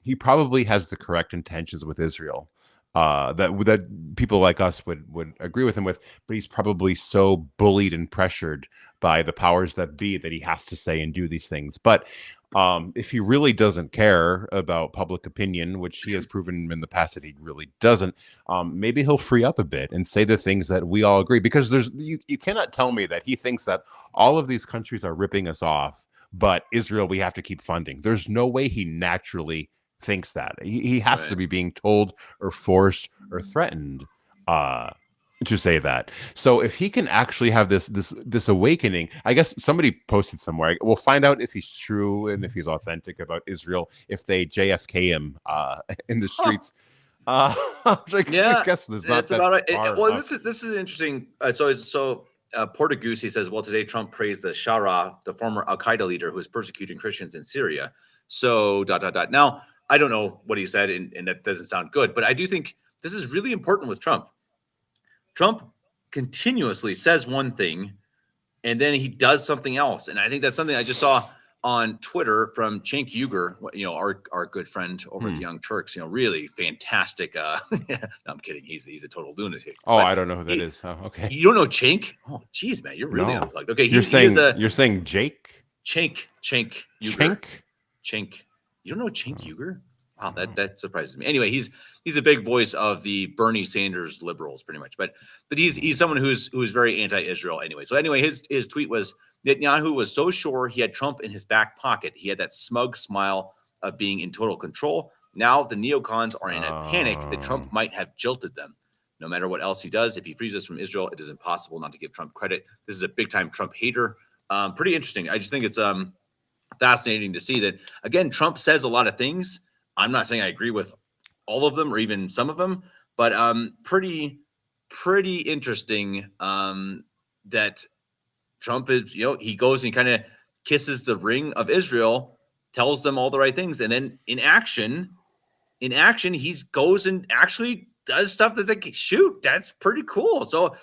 he probably has the correct intentions with Israel. That people like us would agree with him with, but he's probably so bullied and pressured by the powers that be that he has to say and do these things. But If he really doesn't care about public opinion, which he has proven in the past that he really doesn't, maybe he'll free up a bit and say the things that we all agree. Because you cannot tell me that he thinks that all of these countries are ripping us off, but Israel we have to keep funding. There's no way he naturally thinks that. He has to be being told or forced or threatened to say that. So if he can actually have this awakening, I guess somebody posted somewhere. We'll find out if he's true and if he's authentic about Israel. If they JFK him in the streets, like, yeah, I guess there's not that's that about it. far Well, off. this is interesting. Portagoose, he says, well, today Trump praised the Shara, the former Al Qaeda leader who is persecuting Christians in Syria. So dot dot dot. Now I don't know what he said, and that doesn't sound good, but I do think this is really important with Trump. Trump continuously says one thing and then he does something else. And I think that's something I just saw on Twitter from Cenk Uygur, our good friend over at the Young Turks, really fantastic. No, I'm kidding. He's a total lunatic. Oh, But I don't know who that is. Oh, okay. you don't know Cenk? Oh, geez, man, you're really No. unplugged. Okay, You're saying Jake? Cenk Uygur. Cenk. You don't know Cenk Uygur? Wow, that surprises me. Anyway, he's a big voice of the Bernie Sanders liberals, pretty much. But he's someone who's very anti-Israel anyway. So anyway, his tweet was Netanyahu was so sure he had Trump in his back pocket. He had that smug smile of being in total control. Now the neocons are in a panic that Trump might have jilted them. No matter what else he does, if he frees us from Israel, it is impossible not to give Trump credit. This is a big time Trump hater. Pretty interesting. I just think it's fascinating to see that, again, Trump says a lot of things. I'm not saying I agree with all of them or even some of them, but pretty interesting that Trump is, he goes and kind of kisses the ring of Israel, tells them all the right things, and then in action, he goes and actually does stuff that's like, shoot, that's pretty cool. So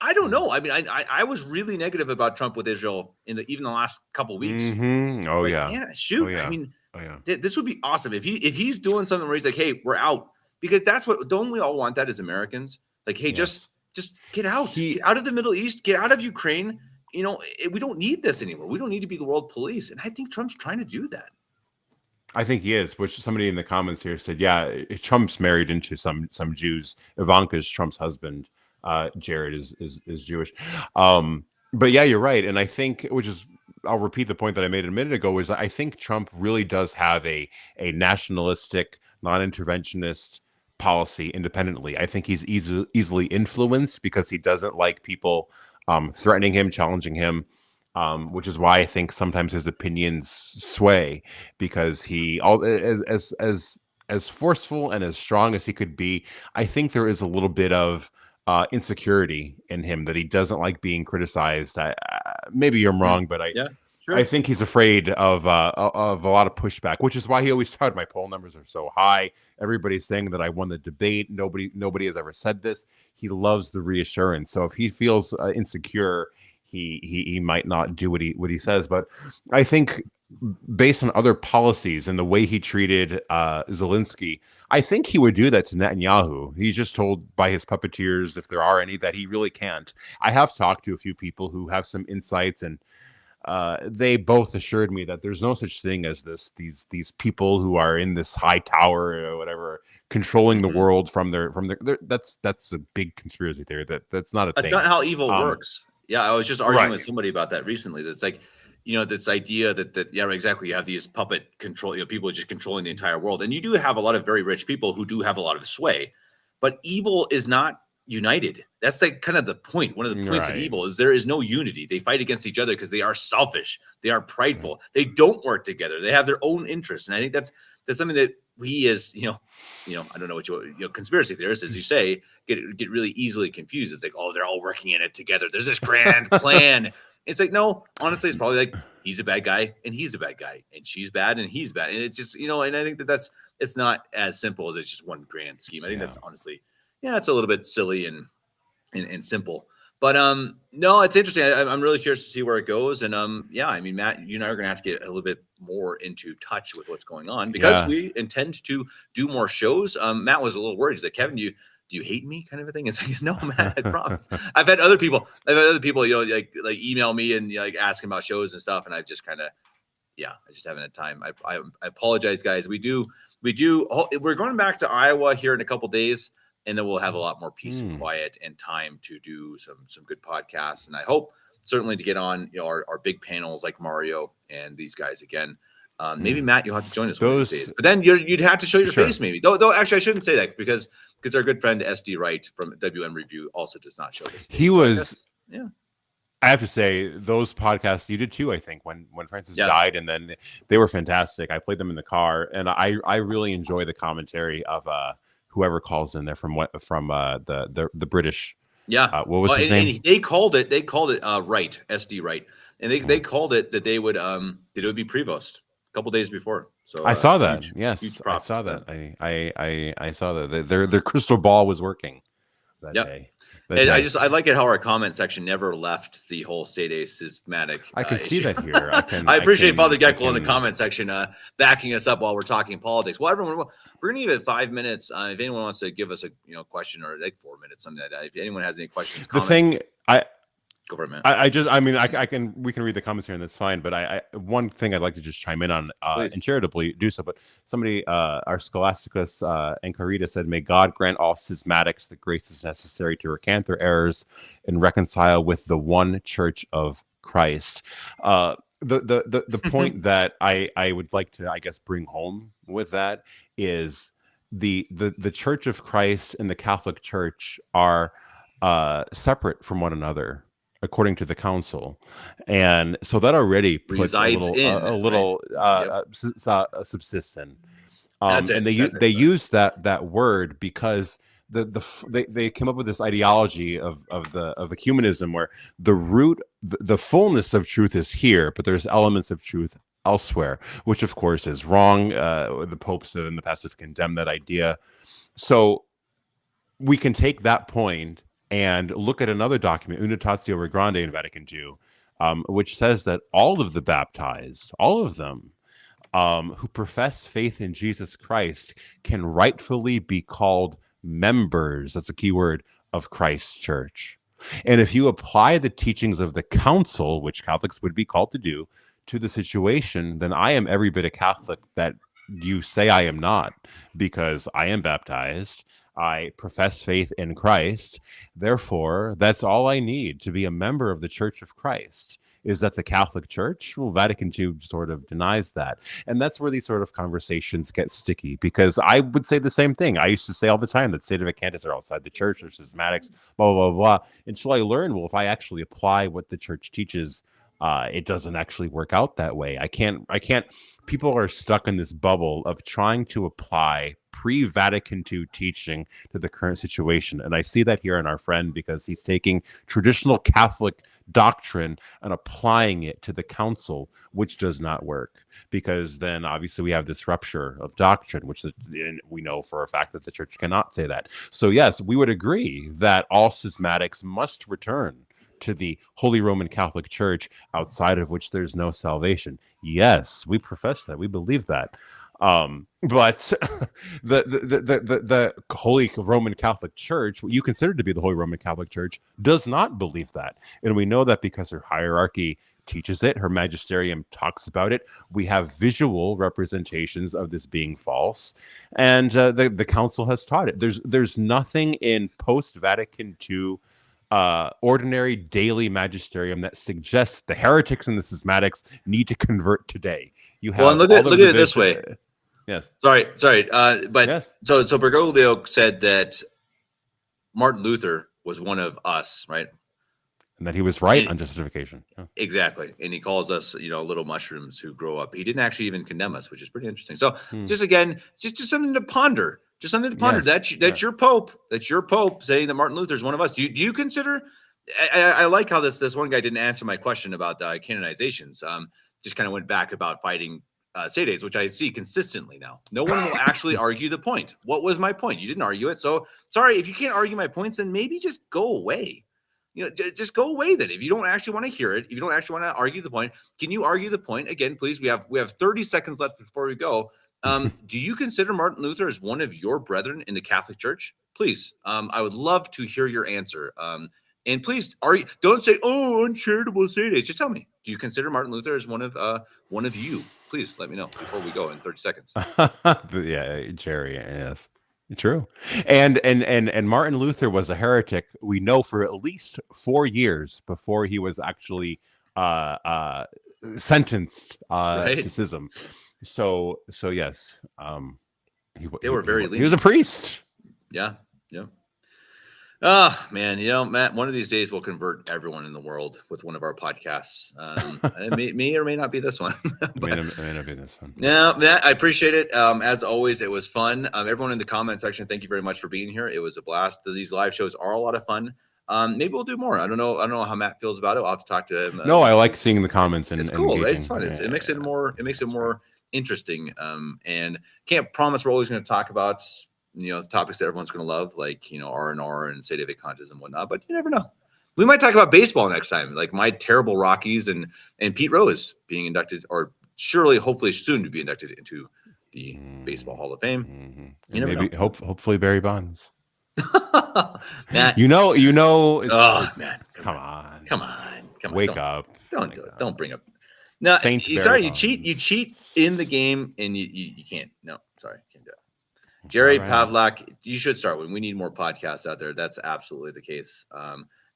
I don't know. I mean, I was really negative about Trump with Israel even the last couple of weeks. Mm-hmm. Oh, like, yeah. Man, shoot. Oh, yeah. I mean, oh, yeah. This would be awesome if he's doing something where he's like, hey, we're out, because that's what, don't we all want that as Americans? Like, hey, Yes. just get out, get out of the Middle East, get out of Ukraine. We don't need this anymore. We don't need to be the world police. And I think Trump's trying to do that. I think he is, which somebody in the comments here said, yeah, Trump's married into some Jews. Ivanka's Trump's husband. Jared is Jewish. But yeah, you're right. And I think, I'll repeat the point that I made a minute ago, is I think Trump really does have a nationalistic, non-interventionist policy independently. I think he's easily influenced because he doesn't like people threatening him, challenging him. Which is why I think sometimes his opinions sway, because as forceful and as strong as he could be, I think there is a little bit of insecurity in him that he doesn't like being criticized. Maybe I'm wrong, but I think he's afraid of a lot of pushback, which is why he always said my poll numbers are so high. Everybody's saying that I won the debate. Nobody has ever said this. He loves the reassurance. So if he feels insecure, he might not do what he says. But I think based on other policies and the way he treated Zelensky, I think he would do that to Netanyahu. He's just told by his puppeteers, if there are any, that he really can't. I have talked to a few people who have some insights, and they both assured me that there's no such thing as these people who are in this high tower or whatever controlling the world from their that's a big conspiracy theory. That's not a thing. That's not how evil works. Yeah, I was just arguing with somebody about that recently. That's like, this idea that yeah, exactly. You have these puppet control, people just controlling the entire world, and you do have a lot of very rich people who do have a lot of sway, but evil is not united. That's like kind of the point. One of the points of evil is there is no unity. They fight against each other because they are selfish. They are prideful. They don't work together. They have their own interests, and I think that's something that we as I don't know what conspiracy theorists, as you say, get really easily confused. It's like, oh, they're all working in it together. There's this grand plan. It's like, no, honestly, it's probably like he's a bad guy and he's a bad guy, and she's bad and he's bad, and it's just and I think it's not as simple as it's just one grand scheme. I think that's honestly, it's a little bit silly and simple. But no, it's interesting. I'm really curious to see where it goes. And I mean, Matt, you and I are going to have to get a little bit more into touch with what's going on, because we intend to do more shows. Matt was a little worried. He's like, Kevin, do you hate me, kind of a thing? It's like, no, Matt, I promise. I've had other people, like email me and like asking about shows and stuff, and I've just kind of yeah, I just haven't had time. I apologize, guys. We're going back to Iowa here in a couple days, and then we'll have a lot more peace and quiet and time to do some good podcasts. And I hope certainly to get on, our big panels like Mario and these guys again. Maybe Matt, you'll have to join us one of these days. But then you'd have to show your face, maybe. Though actually, I shouldn't say that because our good friend SD Wright from WM Review also does not show this. He was, yeah. I have to say, those podcasts you did too. I think when Francis died, and then they were fantastic. I played them in the car, and I really enjoy the commentary of whoever calls in there from the British. Yeah, what was his name? And they called it Wright, SD Wright, and they called it that they would that it would be Prevost a couple days before. So I saw that. Huge props I saw that. I saw that their crystal ball was working that day. I like it how our comment section never left the whole Sede systematic. I can see that here. I appreciate Father Geckel in the comment section backing us up while we're talking politics. Well, everyone, we're gonna give it 5 minutes. If anyone wants to give us a question, or like 4 minutes, something like that. If anyone has any questions, comments, go for it, man. We can read the comments here, and that's fine. But one thing I'd like to just chime in on, and charitably do so. But somebody, our Scholasticus Encarita said, "May God grant all schismatics the graces necessary to recant their errors and reconcile with the one Church of Christ." The point that I would like to, I guess, bring home with that is the Church of Christ and the Catholic Church are separate from one another, according to the council, and so that already puts a little subsistent. And they use that word because they came up with this ideology of ecumenism, where the root, the fullness of truth is here, but there's elements of truth elsewhere, which of course is wrong. The popes in the past have condemned that idea. So we can take that point and look at another document, Unitatio Regrande in Vatican II, which says that all of the baptized, all of them who profess faith in Jesus Christ, can rightfully be called members, that's a key word, of Christ's church. And if you apply the teachings of the council, which Catholics would be called to do, to the situation, then I am every bit a Catholic that you say I am not, because I am baptized. I profess faith in Christ. Therefore, that's all I need to be a member of the Church of Christ. Is that the Catholic Church? Well, Vatican II sort of denies that. And that's where these sort of conversations get sticky, because I would say the same thing. I used to say all the time that Sede Vacantes are outside the church, there's schismatics, blah, blah, blah, blah, until I learned, well, if I actually apply what the church teaches, it doesn't actually work out that way. I can't, people are stuck in this bubble of trying to apply pre-Vatican II teaching to the current situation. And I see that here in our friend, because he's taking traditional Catholic doctrine and applying it to the council, which does not work, because then obviously we have this rupture of doctrine, which we know for a fact that the church cannot say that. So yes, we would agree that all schismatics must return to the Holy Roman Catholic Church, outside of which there's no salvation. Yes, we profess that. We believe that. But the Holy Roman Catholic Church, what you consider to be the Holy Roman Catholic Church, does not believe that. And we know that because her hierarchy teaches it, her magisterium talks about it. We have visual representations of this being false. And the council has taught it. There's nothing in post-Vatican II ordinary daily magisterium that suggests the heretics and the schismatics need to convert today. You have look at it this way. Yes. Sorry. But yes. So Bergoglio said that Martin Luther was one of us, right? And that he was right on justification. Yeah. Exactly. And he calls us, little mushrooms who grow up. He didn't actually even condemn us, which is pretty interesting. So just something to ponder. Just something to ponder. Yes. That's your Pope. That's your Pope saying that Martin Luther is one of us. Do you consider? I like how this one guy didn't answer my question about canonizations. Just kind of went back about fighting Sedes, which I see consistently now. No one will actually argue the point. What was my point? You didn't argue it. So sorry, if you can't argue my points, then maybe just go away. Just go away then. If you don't actually want to hear it, if you don't actually want to argue the point, can you argue the point again, please? We have 30 seconds left before we go. Do you consider Martin Luther as one of your brethren in the Catholic Church? Please, I would love to hear your answer. And please, don't say, "Oh, uncharitable Sundays." Just tell me, do you consider Martin Luther as one of you? Please let me know before we go in 30 seconds. Yeah, Jerry. Yes, true. And Martin Luther was a heretic. We know for at least 4 years before he was actually uh, uh, sentenced Right? to schism. So yes, They were very he was a lenient. priest. Yeah. Yeah. Ah, man, Matt, one of these days we'll convert everyone in the world with one of our podcasts. It may or may not be this one. May But not be this one. yeah, Matt, I appreciate it. As always, it was fun. Everyone in the comment section, thank you very much for being here. It was a blast. These live shows are a lot of fun. Maybe we'll do more. I don't know how Matt feels about it. I'll have to talk to him. No, I like seeing the comments and It's cool, right? It's engaging. fun. It makes it more interesting. And can't promise we're always going to talk about the topics that everyone's going to love, like R&R and State of Contes and whatnot. But you never know. We might talk about baseball next time, like my terrible Rockies and Pete Rose being inducted, or surely, hopefully, soon to be inducted into the Baseball Hall of Fame. Mm-hmm. You never maybe, know. hopefully, Barry Bonds. Matt, you know. oh man, come on, wake up! Don't do it. Don't bring up. No, sorry, you cheat in the game, and you can't. No, sorry, can't do it. Jerry Pavlak, you should start one. We need more podcasts out there. That's absolutely the case.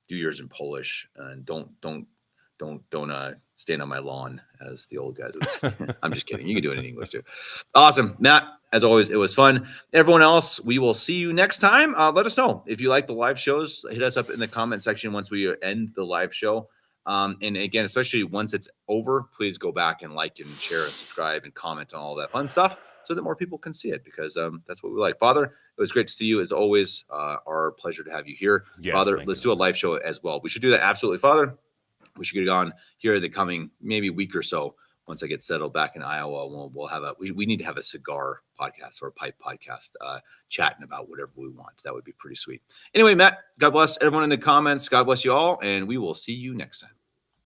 Do yours in Polish, and don't stand on my lawn, as the old guys would say. I'm just kidding. You can do it in English too. Awesome, Matt. As always, it was fun. Everyone else, we will see you next time. Let us know if you like the live shows. Hit us up in the comment section once we end the live show. And again, especially once it's over, please go back and like and share and subscribe and comment on all that fun stuff so that more people can see it, because that's what we like. Father, it was great to see you as always. Our pleasure to have you here. Yes, Father, let's do a live show as well. We should do that. Absolutely, Father. We should get it on here in the coming maybe week or so. Once I get settled back in Iowa, we'll have we need to have a cigar podcast or a pipe podcast chatting about whatever we want. That would be pretty sweet. Anyway, Matt, God bless everyone in the comments. God bless you all. And we will see you next time.